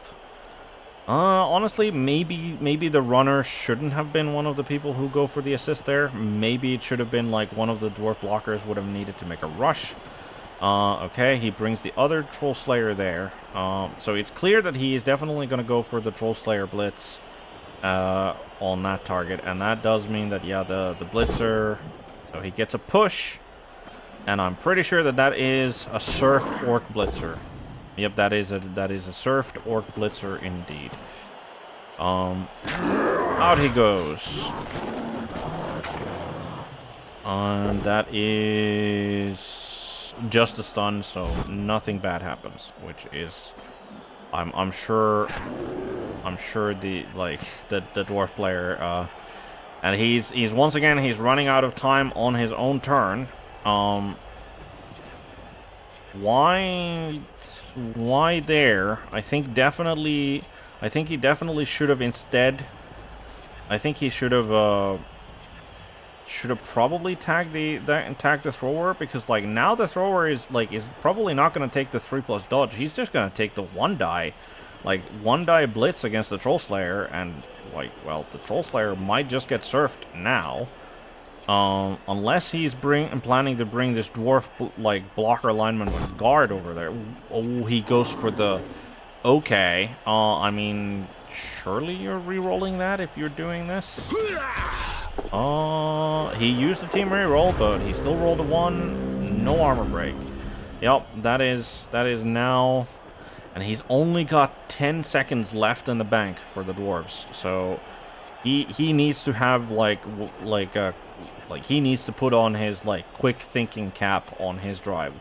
Speaker 1: Honestly, maybe the runner shouldn't have been one of the people who go for the assist there. Maybe it should have been, like, one of the Dwarf blockers would have needed to make a rush. Okay, he brings the other Troll Slayer there. So it's clear that he is definitely going to go for the Troll Slayer Blitz on that target. And that does mean that, yeah, the Blitzer... So he gets a push. And I'm pretty sure that that is a surfed Orc Blitzer. Yep, that is a surfed Orc Blitzer indeed. Out he goes. And that is just a stun, so nothing bad happens, which is, I'm sure the Dwarf player, and he's once again, he's running out of time on his own turn. Why there? I think he definitely should have instead. I think he should have probably tagged the thrower, because, like, now the thrower is probably not going to take the 3+ dodge. He's just going to take the 1-die, like 1-die blitz against the Troll Slayer, and, like, well, the Troll Slayer might just get surfed now. Unless he's planning to bring this Dwarf, blocker lineman with guard over there. Oh, he goes for the... Okay. I mean, surely you're re-rolling that if you're doing this? He used the team re-roll, but he still rolled a 1. No armor break. Yep, that is now... And he's only got 10 seconds left in the bank for the Dwarves, so... He needs to have, he needs to put on his, quick thinking cap on his drive.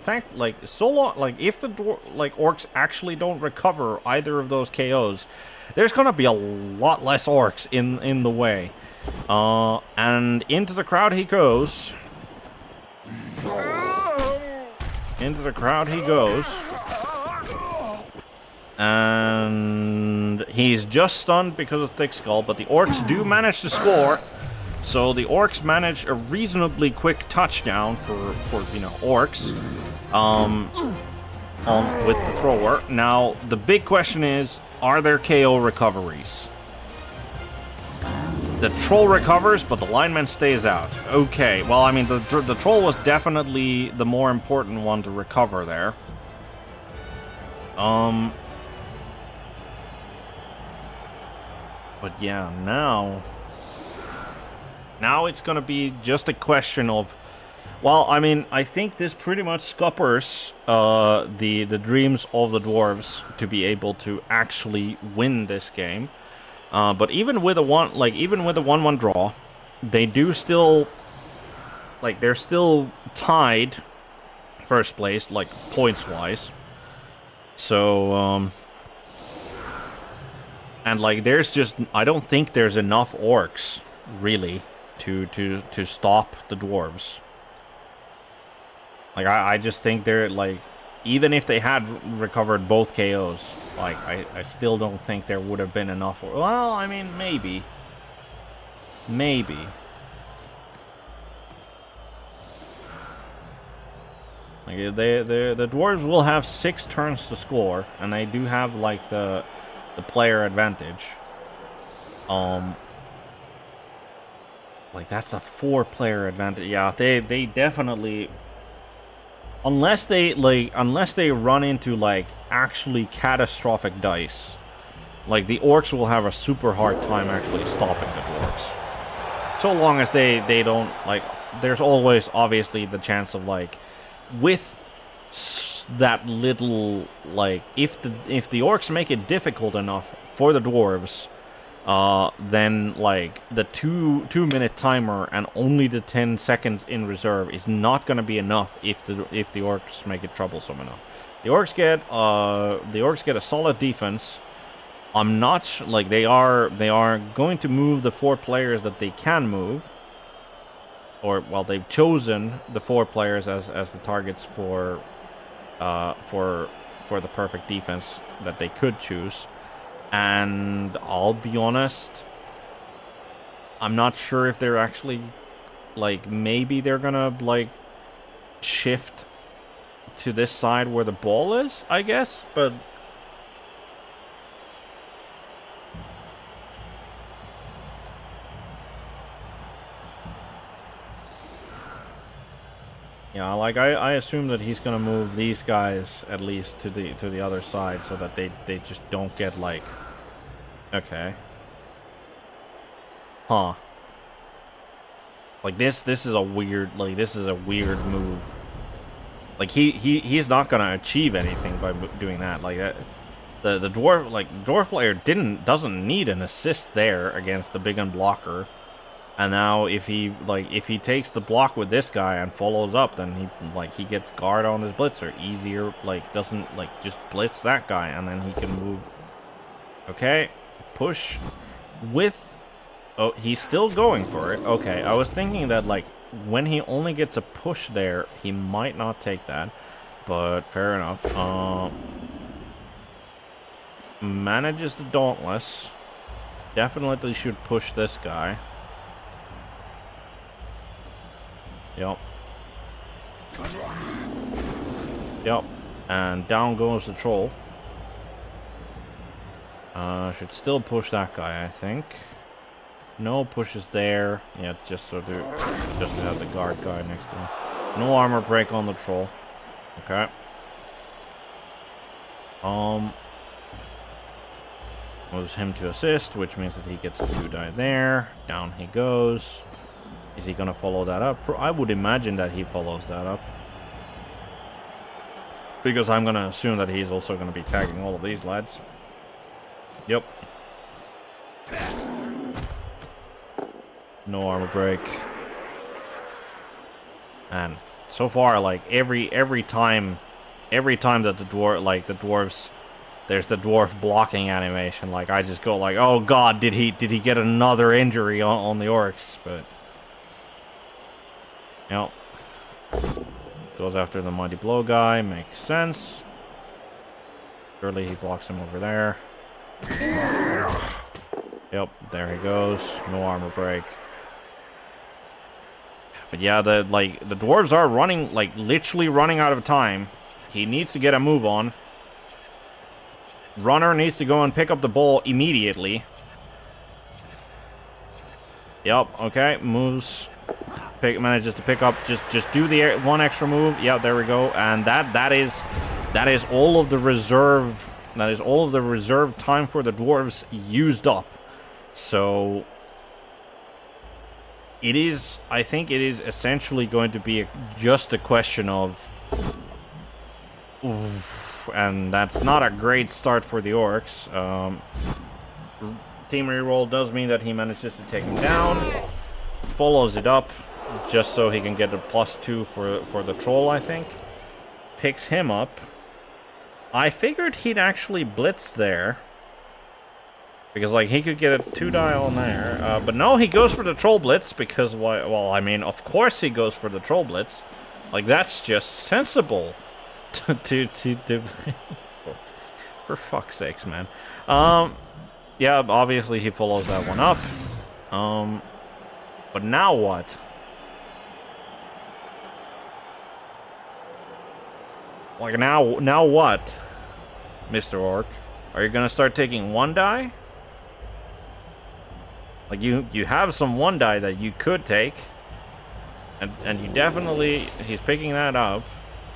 Speaker 1: So long, if the Orcs actually don't recover either of those KOs, there's gonna be a lot less Orcs in the way. And into the crowd he goes. Into the crowd he goes. And he's just stunned because of Thick Skull, but the Orcs do manage to score. So the Orcs manage a reasonably quick touchdown for Orcs with the thrower. Now, the big question is, are there KO recoveries? The Troll recovers, but the lineman stays out. Okay, well, I mean, the Troll was definitely the more important one to recover there. But yeah, now it's gonna be just a question of, well, I mean, I think this pretty much scuppers the dreams of the Dwarves to be able to actually win this game. But even with a 1-1 draw, they do still, they're still tied first place, points wise. So and there's just, I don't think there's enough Orcs really to stop the Dwarves. I just think they're even if they had recovered both KOs, I still don't think there would have been enough. Well, I mean, maybe. The Dwarves will have 6 turns to score, and they do have the player advantage. That's a 4-player advantage. Yeah, they definitely, unless they run into actually catastrophic dice, the Orcs will have a super hard time actually stopping the Dwarves. So long as they don't there's always obviously the chance of with that little if the Orcs make it difficult enough for the Dwarves, then like the two-minute timer and only the 10 seconds in reserve is not going to be enough if the Orcs make it troublesome enough. The Orcs get a solid defense. I'm not like they are going to move the 4 players that they can move, or well, they've chosen the 4 players as the targets for the perfect defense that they could choose. And I'll be honest, I'm not sure if they're actually, like, maybe they're gonna, like, shift to this side where the ball is, I guess, but... Yeah, like, I assume that he's gonna move these guys, at least, to the other side, so that they just don't get, like... Okay. Huh. Like, this is a weird, like, this is a weird move. Like, he's not gonna achieve anything by doing that. Like, that, the dwarf player doesn't need an assist there against the big unblocker. And now if he takes the block with this guy and follows up, then he gets guard on his blitzer easier, like, doesn't, like, just blitz that guy, and then he can move. Okay. Push with... Oh, he's still going for it. Okay, I was thinking that, like, when he only gets a push there, he might not take that. But fair enough. Manages the Dauntless. Definitely should push this guy. Yep. Yep. And down goes the troll. Should still push that guy, I think. No pushes there. Yeah, just to have the guard guy next to him. No armor break on the troll. Okay. Moves him to assist, which means that he gets a 2-die there. Down he goes. Is he gonna follow that up? I would imagine that he follows that up. Because I'm gonna assume that he's also gonna be tagging all of these lads. Yep. No armor break. And so far, like, every time that the dwarves, there's the dwarf blocking animation, like, I just go like, oh god, did he get another injury on the orcs? But yep. Goes after the mighty blow guy, makes sense. Surely he blocks him over there. Yep, there he goes. No armor break. But yeah, the dwarves are running, like, literally running out of time. He needs to get a move on. Runner needs to go and pick up the ball immediately. Yep, okay, moves. Manages to pick up, just do the one extra move. Yeah, there we go. And that is all of the reserve. That is all of the reserve time for the dwarves used up. So it is, I think it is essentially going to be just a question of... Oof, and that's not a great start for the orcs. Team reroll does mean that he manages to take him down. Follows it up, just so he can get a +2 for the troll, I think. Picks him up. I figured he'd actually blitz there. Because, like, he could get a 2-die on there. But no, he goes for the troll blitz because, why? Well, I mean, of course he goes for the troll blitz. Like, that's just sensible. to for fuck's sakes, man. Yeah, obviously he follows that one up. But now what? Like, now what, Mr. Orc? Are you gonna start taking 1-die? Like, you have some 1-die that you could take. And you definitely... He's picking that up.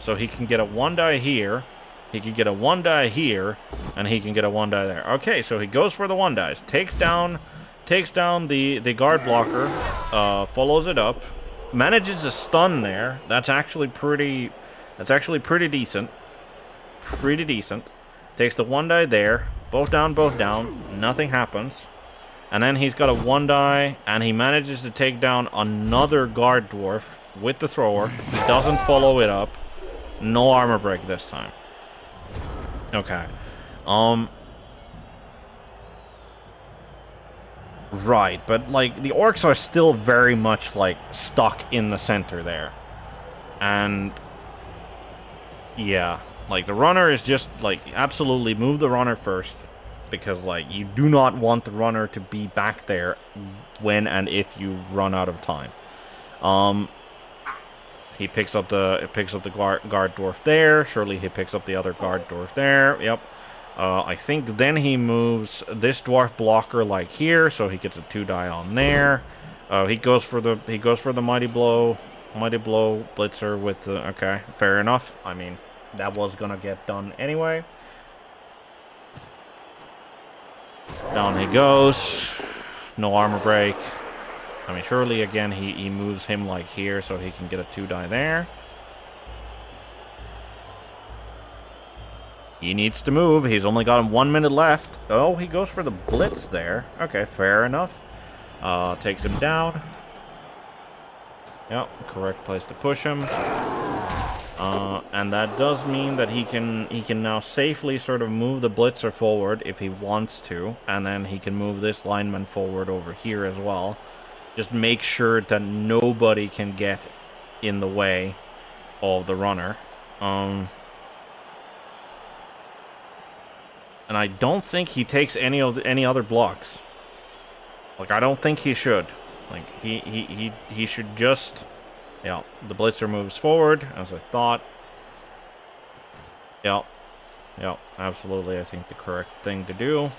Speaker 1: So he can get a 1-die here. He can get a 1-die here. And he can get a 1-die there. Okay, so he goes for the 1-dies. Takes down the guard blocker. Follows it up. Manages a stun there. That's actually pretty decent. Pretty decent. Takes the 1-die there. Both down, both down. Nothing happens. And then he's got a 1-die, and he manages to take down another guard dwarf with the thrower. He doesn't follow it up. No armor break this time. Okay. Right, but, like, the orcs are still very much, like, stuck in the center there. And... yeah. Like, the runner is just, like, absolutely move the runner first. Because, like, you do not want the runner to be back there when and if you run out of time. He picks up the guard dwarf there. Surely he picks up the other guard dwarf there. Yep. I think then he moves this dwarf blocker like here, so he gets a 2-die on there. He goes for the mighty blow blitzer with the okay, fair enough. I mean, that was gonna get done anyway. Down he goes. No armor break. I mean, surely again he moves him like here so he can get a 2-die there. He needs to move. He's only got 1 minute left. Oh, he goes for the blitz there. Okay, fair enough. Takes him down. Yep, correct place to push him. And that does mean that he can now safely sort of move the blitzer forward if he wants to, and then he can move this lineman forward over here as well. Just make sure that nobody can get in the way of the runner. And I don't think he takes any other blocks. Like, I don't think he should. Like, he should just... yeah, the blitzer moves forward, as I thought. Yep, absolutely, I think the correct thing to do.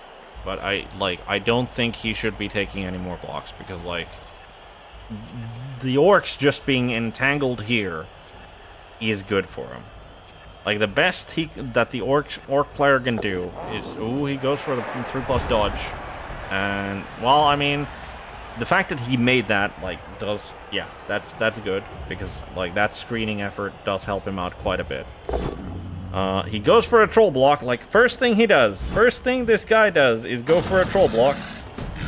Speaker 1: But I don't think he should be taking any more blocks, because, like, the orcs just being entangled here is good for him. Like, the best that the orc player can do is, ooh, he goes for the 3+ dodge. And, well, I mean... the fact that he made that, like, does... yeah, that's good. Because, like, that screening effort does help him out quite a bit. He goes for a troll block. Like, first thing this guy does is go for a troll block.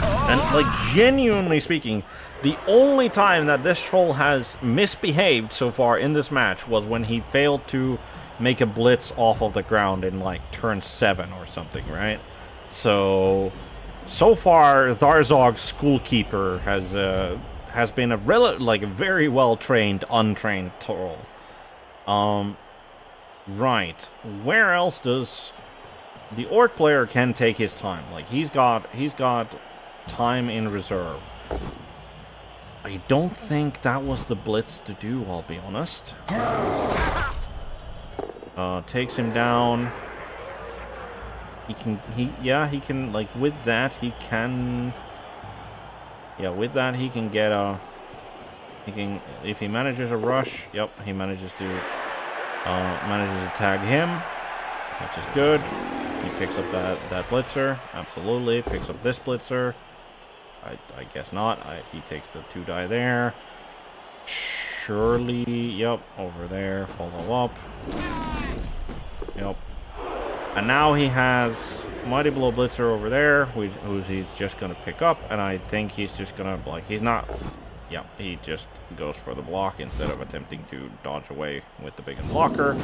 Speaker 1: And, like, genuinely speaking, the only time that this troll has misbehaved so far in this match was when he failed to make a blitz off of the ground in, like, turn 7 or something, right? So far, Azog's schoolkeeper has been a very well-trained, untrained troll. Right. Where else does the orc player can take his time? Like, he's got time in reserve. I don't think that was the blitz to do, I'll be honest. Takes him down. He can, like, with that, he can get a, if he manages a rush, yep, he manages to tag him, which is good. He picks up that blitzer, absolutely, picks up this blitzer. I guess not, he takes the 2-die there. Surely, yep, over there, follow up. Yep. And now he has Mighty Blow Blitzer over there, who's he's just going to pick up, and I think he's just going to, like, he's not, yeah, he just goes for the block instead of attempting to dodge away with the big blocker.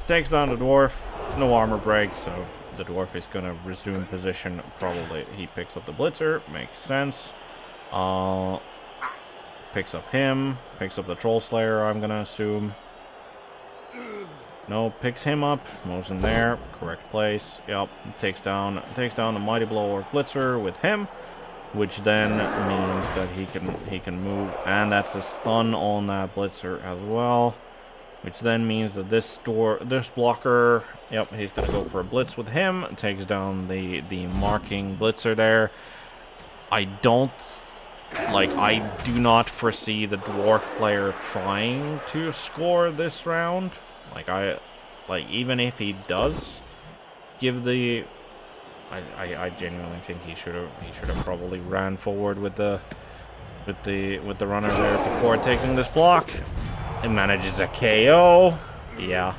Speaker 1: Takes down the dwarf, no armor break, so the dwarf is going to resume position, probably. He picks up the blitzer, makes sense. Picks up him, picks up the Troll Slayer, I'm going to assume. No, picks him up, moves him there, correct place. Yep, takes down the Mighty Blow Orc Blitzer with him, which then means that he can move, and that's a stun on that Blitzer as well, which then means that this blocker, yep, he's gonna go for a blitz with him, takes down the marking Blitzer there. I do not foresee the Dwarf player trying to score this round. Even if he does give the, I genuinely think he should have probably ran forward with the runner there before taking this block. It manages a KO. Yeah.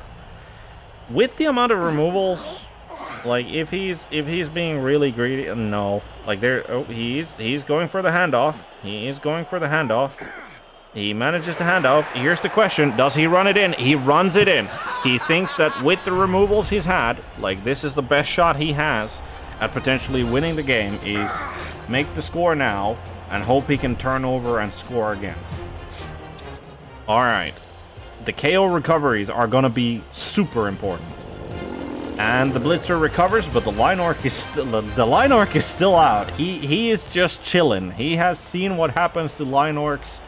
Speaker 1: With the amount of removals, Like, if he's being really greedy, no. Like, he's going for the handoff. He is going for the handoff. He manages to hand off. Here's the question. Does he run it in? He runs it in. He thinks that with the removals he's had, like, this is the best shot he has at potentially winning the game, is make the score now and hope he can turn over and score again. Alright. The KO recoveries are going to be super important. And the Blitzer recovers, but the Line Orc is still out. He is just chilling. He has seen what happens to Line Orcs.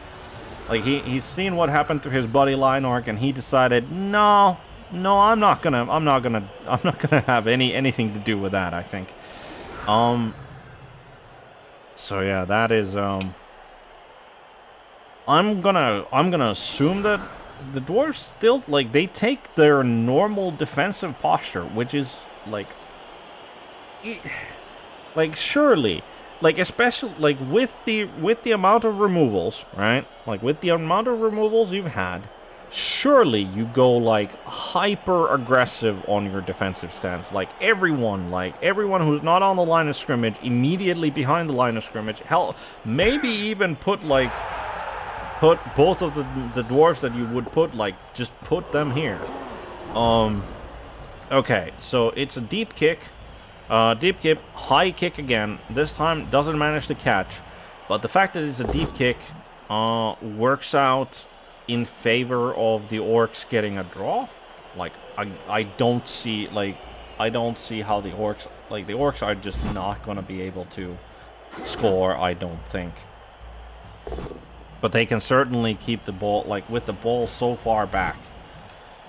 Speaker 1: Like, he's seen what happened to his buddy Line Orc, and he decided, no, I'm not gonna have anything to do with that, I think. So yeah, that is, I'm gonna assume that the Dwarves still, like, they take their normal defensive posture, which is, like, surely, like, especially, like, with the amount of removals, right? Like, with the amount of removals you've had, surely you go, like, hyper-aggressive on your defensive stance. Like, everyone who's not on the line of scrimmage, immediately behind the line of scrimmage, hell, maybe even put both of the dwarves that you would put, like, just put them here. Okay, so it's a deep kick. Deep kick, high kick again. This time doesn't manage to catch. But the fact that it's a deep kick works out in favor of the Orcs getting a draw. Like, I don't see how the Orcs... Like, the Orcs are just not going to be able to score, I don't think. But they can certainly keep the ball, like, with the ball so far back.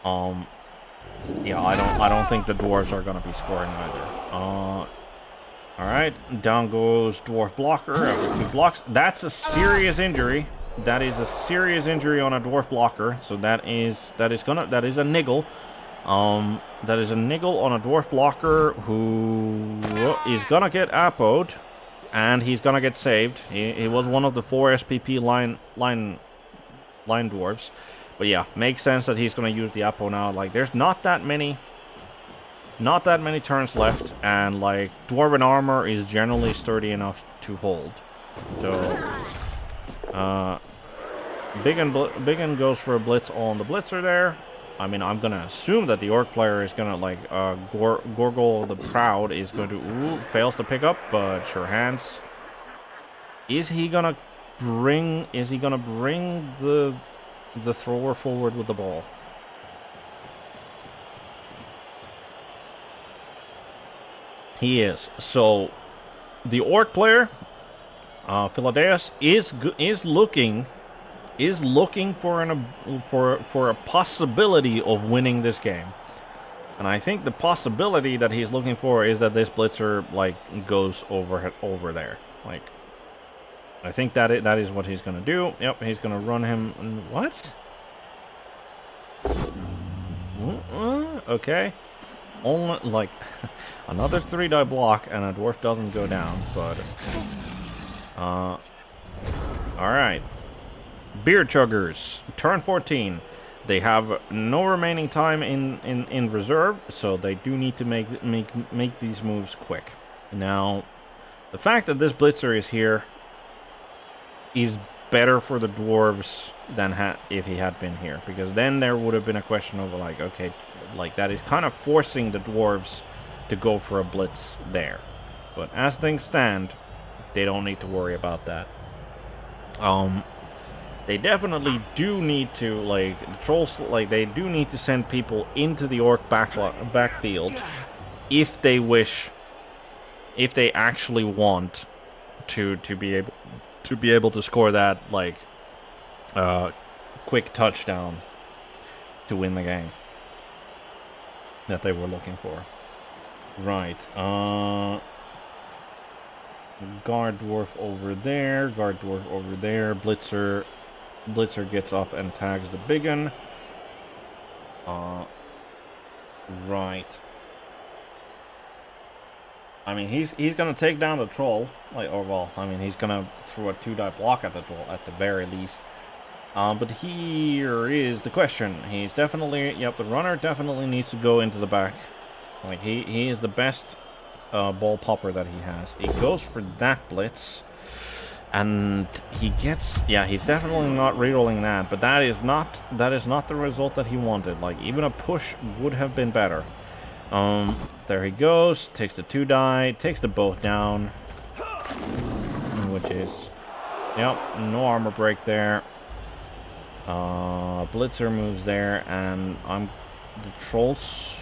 Speaker 1: Yeah, I don't think the Dwarves are going to be scoring either. Alright, down goes Dwarf Blocker after 2 blocks. That's a serious injury. That is a serious injury on a Dwarf Blocker. So that is a niggle. That is a niggle on a Dwarf Blocker who is gonna get appoed. And he's gonna get saved. He was one of the 4 SPP line dwarves. But yeah, makes sense that he's gonna use the Appo now. Like, there's not that many turns left, and like, Dwarven armor is generally sturdy enough to hold. So Biggin goes for a blitz on the blitzer there. I mean, I'm gonna assume that the Orc player is gonna, like, Gorgle the Proud is going to... Ooh, fails to pick up, but sure hands. Is he gonna bring the thrower forward with the ball? He is. So, the Orc player, Filadeus, is looking for a possibility of winning this game. And I think the possibility that he's looking for is that this blitzer, like, goes over there. Like, I think that is what he's going to do. Yep, he's going to run him. What? Okay. Only, like, another 3-die block and a dwarf doesn't go down, but alright. Beerchuggers, turn 14. They have no remaining time in reserve, so they do need to make these moves quick. Now, the fact that this blitzer is here is better for the dwarves than if he had been here, because then there would have been a question of, like, okay, like, that is kind of forcing the dwarves to go for a blitz there. But as things stand, they don't need to worry about that. They definitely do need to, like, the trolls, like, they do need to send people into the Orc backfield if they wish, if they actually want to be able to score that, like, quick touchdown to win the game that they were looking for. Right. Guard dwarf over there. Guard dwarf over there. Blitzer gets up and tags the biggin. Right. I mean, he's gonna take down the troll, like, or well, I mean, he's gonna throw a 2-die block at the troll at the very least. But here is the question. He's definitely, yep, the runner definitely needs to go into the back Like, he is the best ball popper that he has. He goes for that blitz. And he gets... Yeah, he's definitely not rerolling that. But that is not the result that he wanted. Like, even a push would have been better. There he goes. Takes the 2 die. Takes the both down. Which is... Yep, no armor break there. Blitzer moves there. And I'm... The trolls...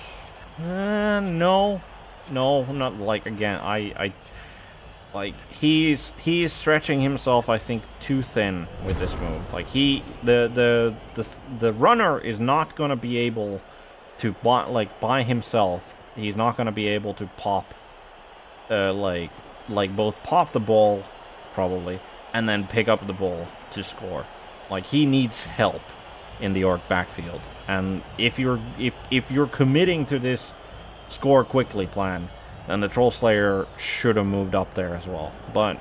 Speaker 1: no. No, not like, again, like, he's stretching himself, I think, too thin with this move. Like, the runner is not going to be able to, by himself, he's not going to be able to pop, like both pop the ball, probably, and then pick up the ball to score. Like, he needs help in the Orc backfield. And if you're committing to this score quickly plan, then the Troll Slayer should have moved up there as well. But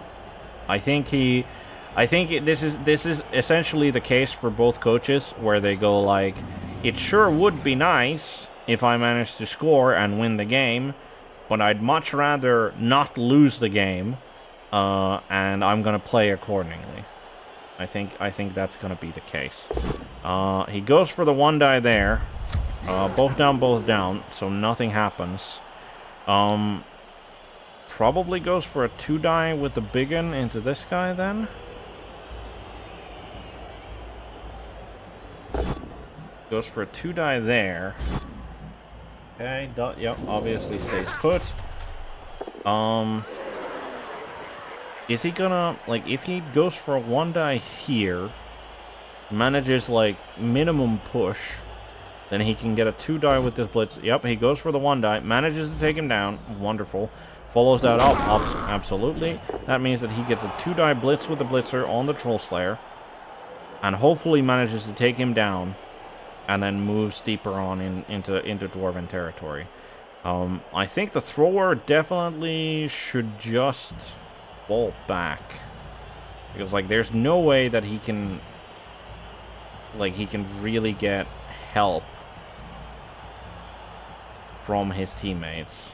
Speaker 1: I think this is essentially the case for both coaches, where they go like, it sure would be nice if I managed to score and win the game, but I'd much rather not lose the game, and I'm gonna play accordingly. I think that's gonna be the case. He goes for the 1 die there. Both down, so nothing happens. Probably goes for a 2 die with the big one into this guy then. Goes for a 2 die there. Okay, yep, obviously stays put. Is he gonna, like, if he goes for a 1 die here, manages, like, minimum push, then he can get a 2 die with this blitz. Yep, he goes for the 1 die, manages to take him down. Wonderful. Follows that up. Absolutely. That means that he gets a 2 die blitz with the blitzer on the Troll Slayer, and hopefully manages to take him down, and then moves deeper on into Dwarven territory. I think the thrower definitely should just fall back, because, like, there's no way that he can, like, really get help from his teammates.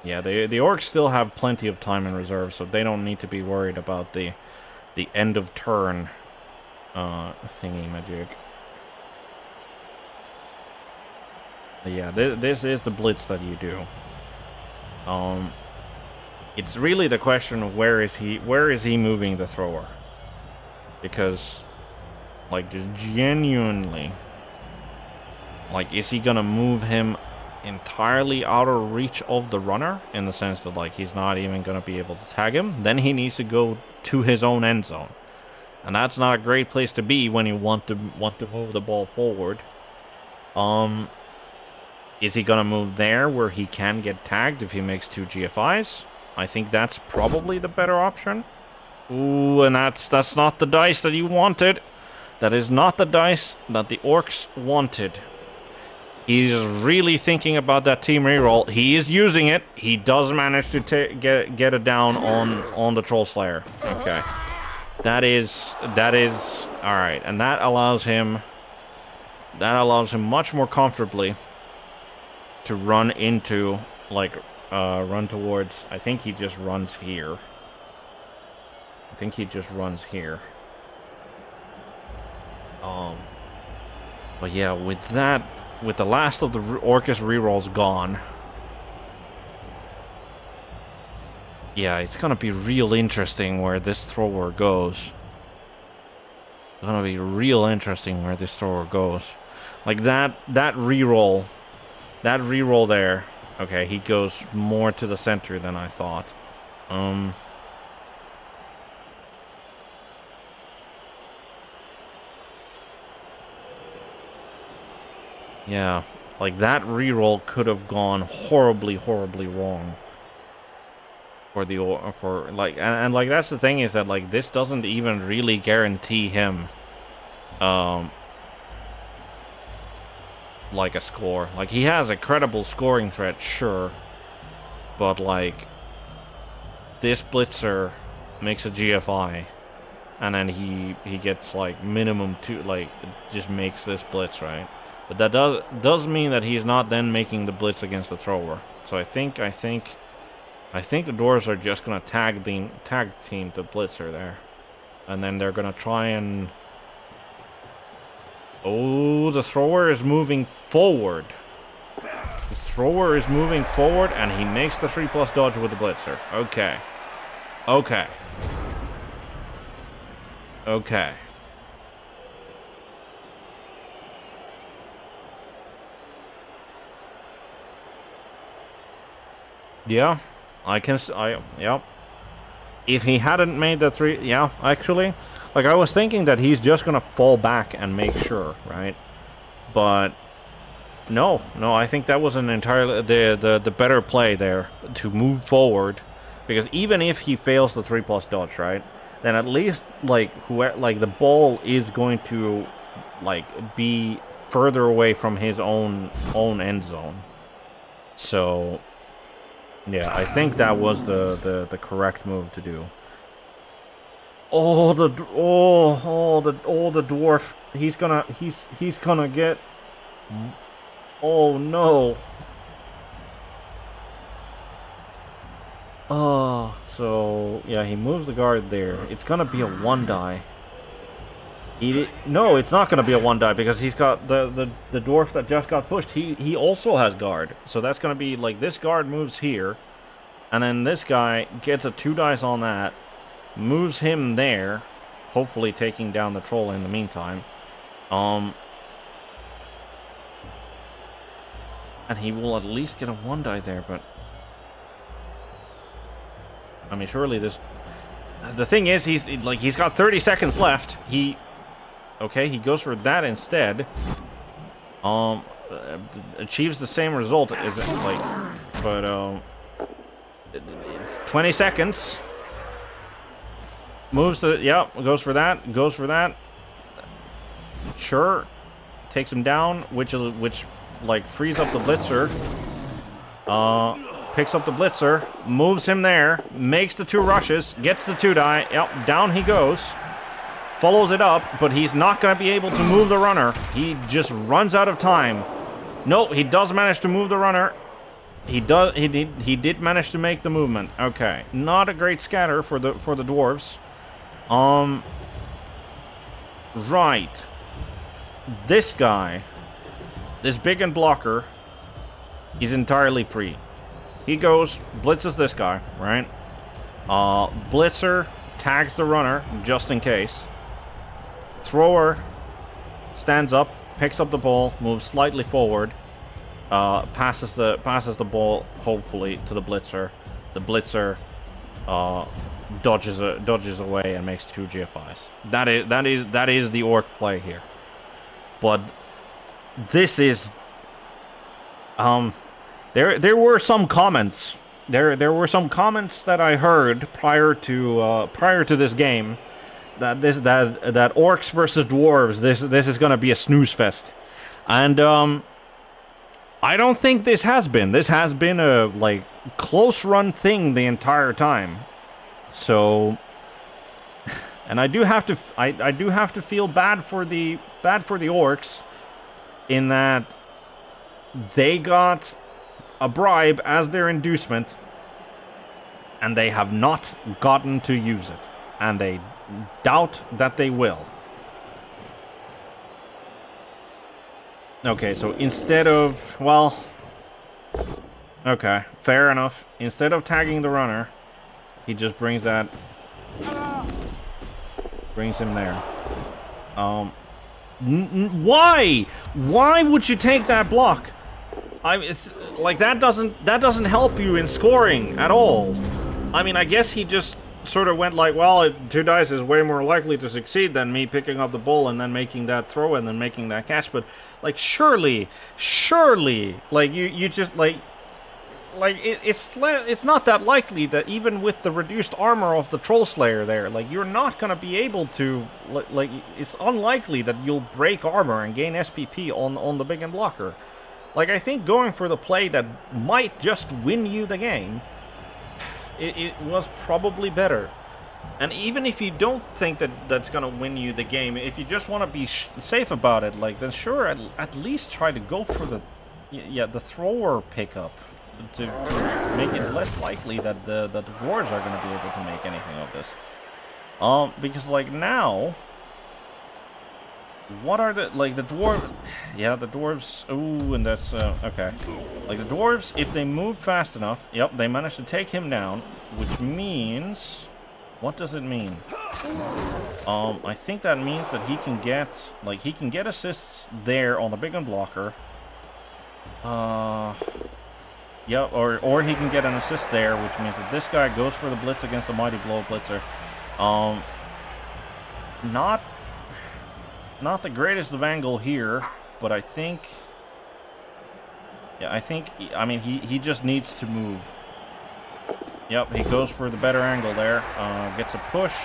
Speaker 1: Yeah, the Orcs still have plenty of time in reserve, so they don't need to be worried about the end of turn thingy-magic. But yeah, this is the blitz that you do. It's really the question of where is he moving the thrower? Because, like, just genuinely, like, is he gonna move him entirely out of reach of the runner, in the sense that, like, he's not even gonna be able to tag him? Then he needs to go to his own end zone, and that's not a great place to be when you want to move the ball forward. Is he gonna move there where he can get tagged if he makes 2 GFIs? I think that's probably the better option. Ooh, and that's not the dice that you wanted. That is not the dice that the Orcs wanted. He's really thinking about that team reroll. He is using it. He does manage to get it down on the Troll Slayer. Okay, that is all right, and that allows him much more comfortably to run into, like, run towards. I think he just runs here. But yeah, with the last of the Orcus rerolls gone, yeah, it's gonna be real interesting where this thrower goes. Like, that reroll there. Okay, he goes more to the center than I thought. Yeah, like, that reroll could have gone horribly wrong for like, and like, that's the thing, is that, like, this doesn't even really guarantee him like a score. Like, he has a credible scoring threat, sure, but, like, this blitzer makes a GFI, and then he gets like minimum 2, like just makes this blitz, right? But that does mean that he's not then making the blitz against the thrower. So I think the Dwarves are just gonna tag team the blitzer there, and then they're gonna try and. Oh, the thrower is moving forward. The thrower is moving forward, and he makes the 3+ dodge with the blitzer. Okay. Okay. Okay. Yeah, yeah. If he hadn't made the 3, yeah, actually, like I was thinking that he's just gonna fall back and make sure, right? But no, I think that was an entirely the better play there, to move forward, because even if he fails the 3+ dodge, right, then at least like the ball is going to like be further away from his own end zone. So yeah, I think that was the correct move to do. Oh, the dwarf. He's gonna get. Oh no. Oh, so yeah, he moves the guard there. It's gonna be a 1-die. No, it's not gonna be a 1-die because he's got the dwarf that just got pushed. He also has guard, so that's gonna be like this guard moves here, and then this guy gets a 2 dice on that, moves him there, hopefully taking down the troll in the meantime. And he will at least get a 1-die there, but I mean, surely this. The thing is, he's got 30 seconds left. Okay, he goes for that instead. Achieves the same result as like, but 20 seconds. Moves to, yeah, goes for that. Sure, takes him down, which like frees up the blitzer. Picks up the blitzer, moves him there, makes the 2 rushes, gets the 2-die. Yep, down he goes. Follows it up, but he's not going to be able to move the runner. He just runs out of time. No, he does manage to move the runner. He did manage to make the movement. Okay, not a great scatter for the dwarves. Right. This guy, this big and blocker, he's entirely free. He goes, blitzes this guy, right? Blitzer tags the runner just in case. Thrower stands up, picks up the ball, moves slightly forward, passes the ball hopefully to the blitzer. The blitzer dodges away and makes 2 GFIs. That is the orc play here. But this is there were some comments. There were some comments that I heard prior to this game that orcs versus dwarves, this is gonna be a snooze fest, and I don't think this has been. This has been a like close run thing the entire time. So, and I do have to feel bad for the orcs, in that they got a bribe as their inducement, and they have not gotten to use it, and they doubt that they will. Okay, so instead of, well, okay, fair enough. Instead of tagging the runner, he just brings him there. Why? Why would you take that block? It's like that doesn't help you in scoring at all. I mean, I guess he just sort of went like, well, 2 dice is way more likely to succeed than me picking up the ball and then making that throw and then making that catch. But like, surely, like you just like it's not that likely that even with the reduced armor of the Troll Slayer there, like you're not gonna be able to like it's unlikely that you'll break armor and gain SPP on the big and blocker. Like, I think going for the play that might just win you the game, it was probably better. And even if you don't think that that's gonna win you the game, if you just want to be safe about it, like, then sure, at least try to go for the thrower pickup to make it less likely that the dwarves are gonna be able to make anything of this. Because like now, what are the dwarves? Yeah, the dwarves. Ooh, and that's okay. Like the dwarves, if they move fast enough, yep, they manage to take him down, which means. What does it mean? I think that means that he can get assists there on the big unblocker. Yeah, or he can get an assist there, which means that this guy goes for the blitz against the Mighty Blow Blitzer. Not the greatest of angle here, but I think. Yeah, I mean, he just needs to move. Yep, he goes for the better angle there. Gets a push.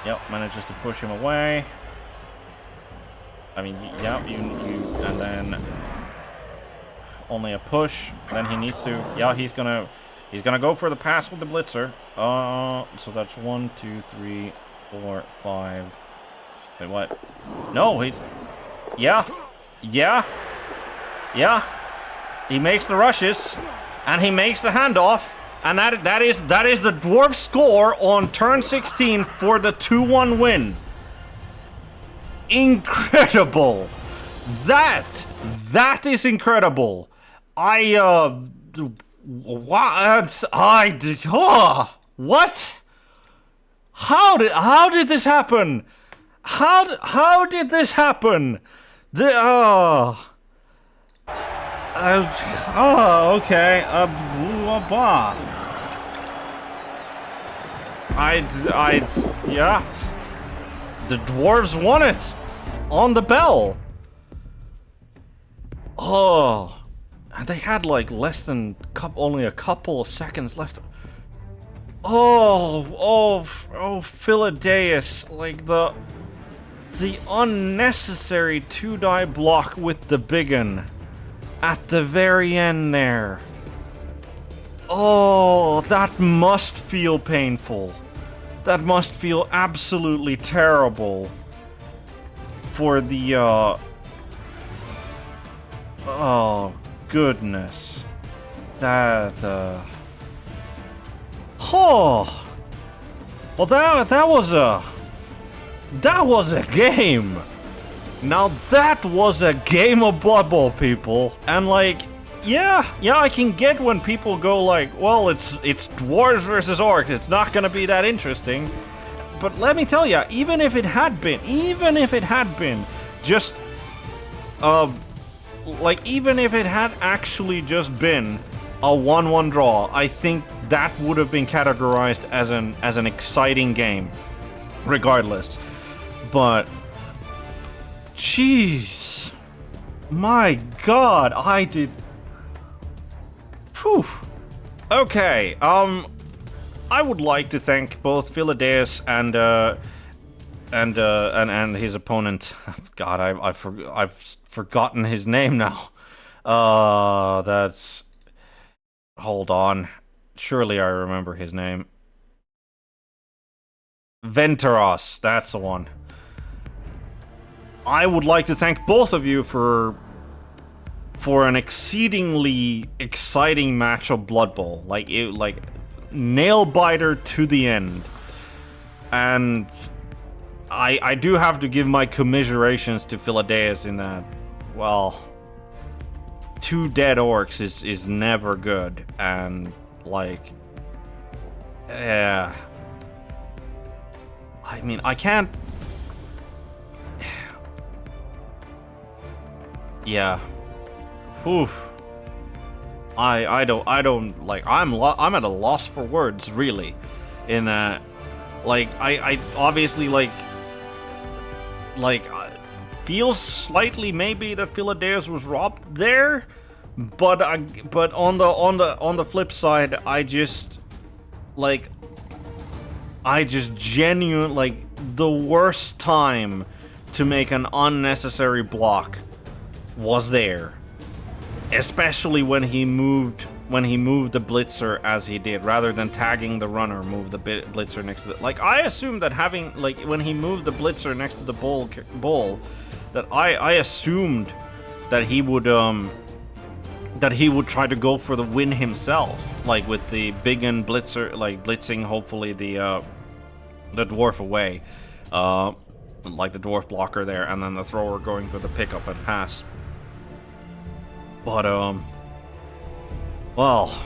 Speaker 1: Yep, manages to push him away. I mean, yep, and then only a push. Then he needs to. Yeah, he's gonna go for the pass with the blitzer. So that's 1, 2, 3, 4, 5. Wait, what? No, he's. Yeah. He makes the rushes. And he makes the handoff, and that is the Dwarf score on turn 16 for the 2-1 win. Incredible! That is incredible. What? How did this happen? How did this happen? Okay. Yeah. The dwarves won it on the bell. Oh, and they had like less than only a couple of seconds left. Oh, Filadeus, like the unnecessary 2-die block with the biggin. At the very end there. Oh, that must feel painful. That must feel absolutely terrible. For the, oh, goodness. That, oh. Well, that was a game. Now that was a game of Blood Bowl, people. And like, yeah, I can get when people go like, well, it's Dwarves versus Orcs, it's not gonna be that interesting. But let me tell you, even if it had been, just, even if it had actually just been a 1-1 draw, I think that would have been categorized as an exciting game, regardless. But jeez, my God, I did. Phew. Okay, I would like to thank both Filadeus and his opponent. God, I've forgotten his name now. That's. Hold on. Surely I remember his name. Wenteros, that's the one. I would like to thank both of you for an exceedingly exciting match of Blood Bowl. Like nail biter to the end. And I do have to give my commiserations to Filadeus in that, well, 2 dead orcs is never good. And like, yeah. I mean, I can't. Yeah. Oof. I don't like. I'm at a loss for words, really. In that, like, I obviously like feels slightly maybe that Filadeus was robbed there, but on the flip side, I just genuinely, like, the worst time to make an unnecessary block was there. especially when he moved the blitzer as he did, rather than tagging the runner, move the blitzer next to the... Like, I assumed that having, like, when he moved the blitzer next to the bull, that I assumed that he would try to go for the win himself, like with the big and blitzer, like blitzing hopefully the dwarf away, like the dwarf blocker there, and then the thrower going for the pickup and pass. But well,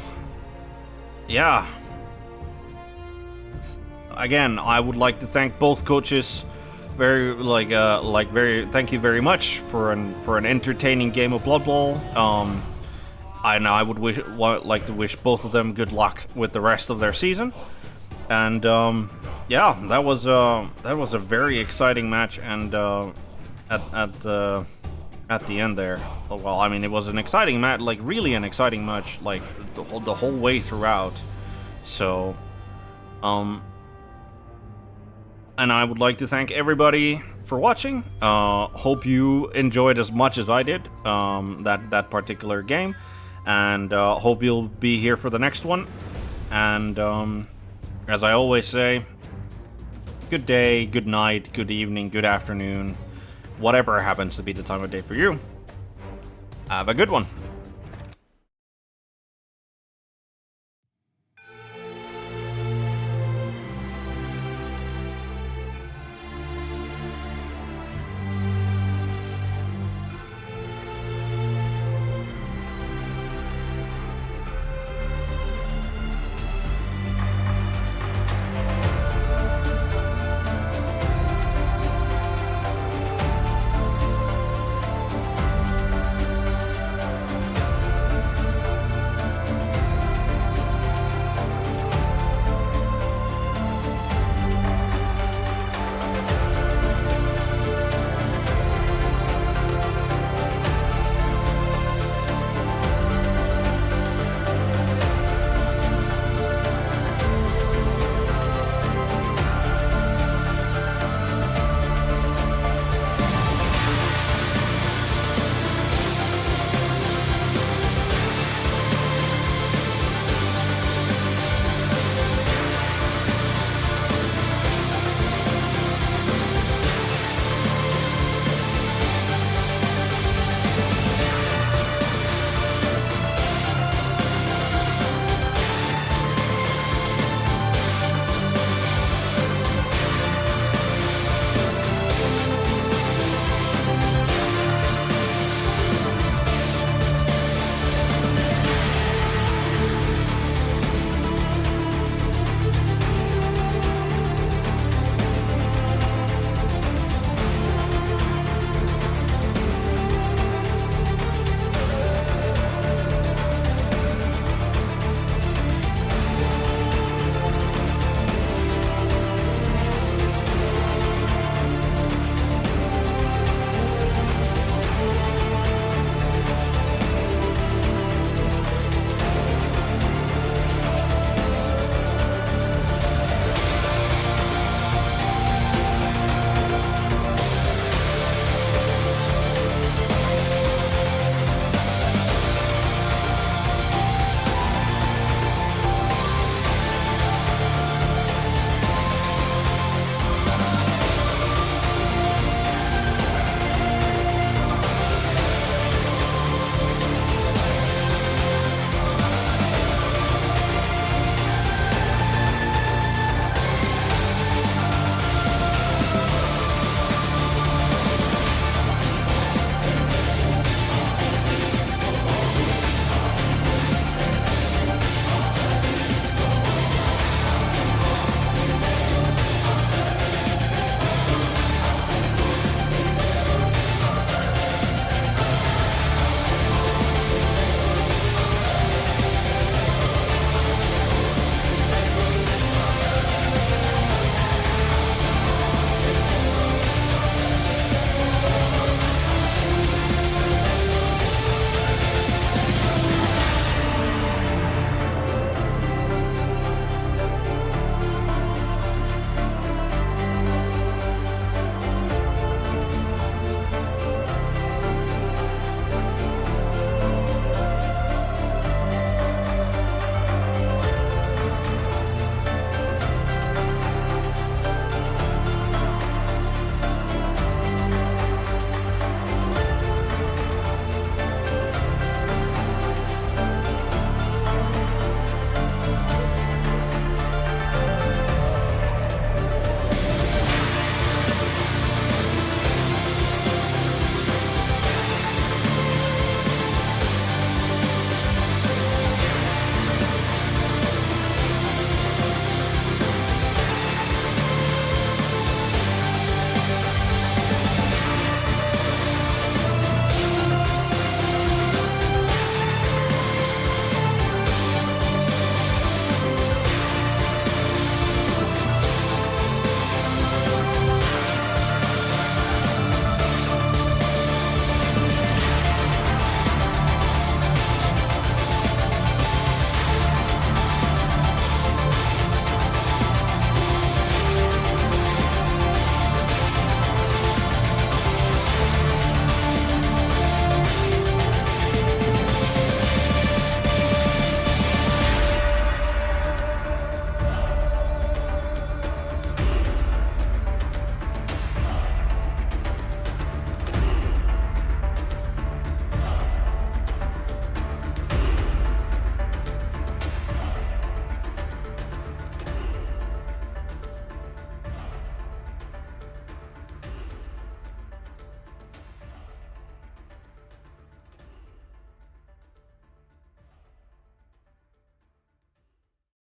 Speaker 1: yeah. Again, I would like to thank both coaches. Thank you very much for an entertaining game of Blood Bowl. And I would like to wish both of them good luck with the rest of their season. And yeah, that was a very exciting match. And at the end there, well, I mean, it was an exciting match, like really an exciting match, like the whole way throughout. So, and I would like to thank everybody for watching. Hope you enjoyed as much as I did that particular game, and hope you'll be here for the next one. And as I always say, good day, good night, good evening, good afternoon, whatever happens to be the time of day for you. Have a good one.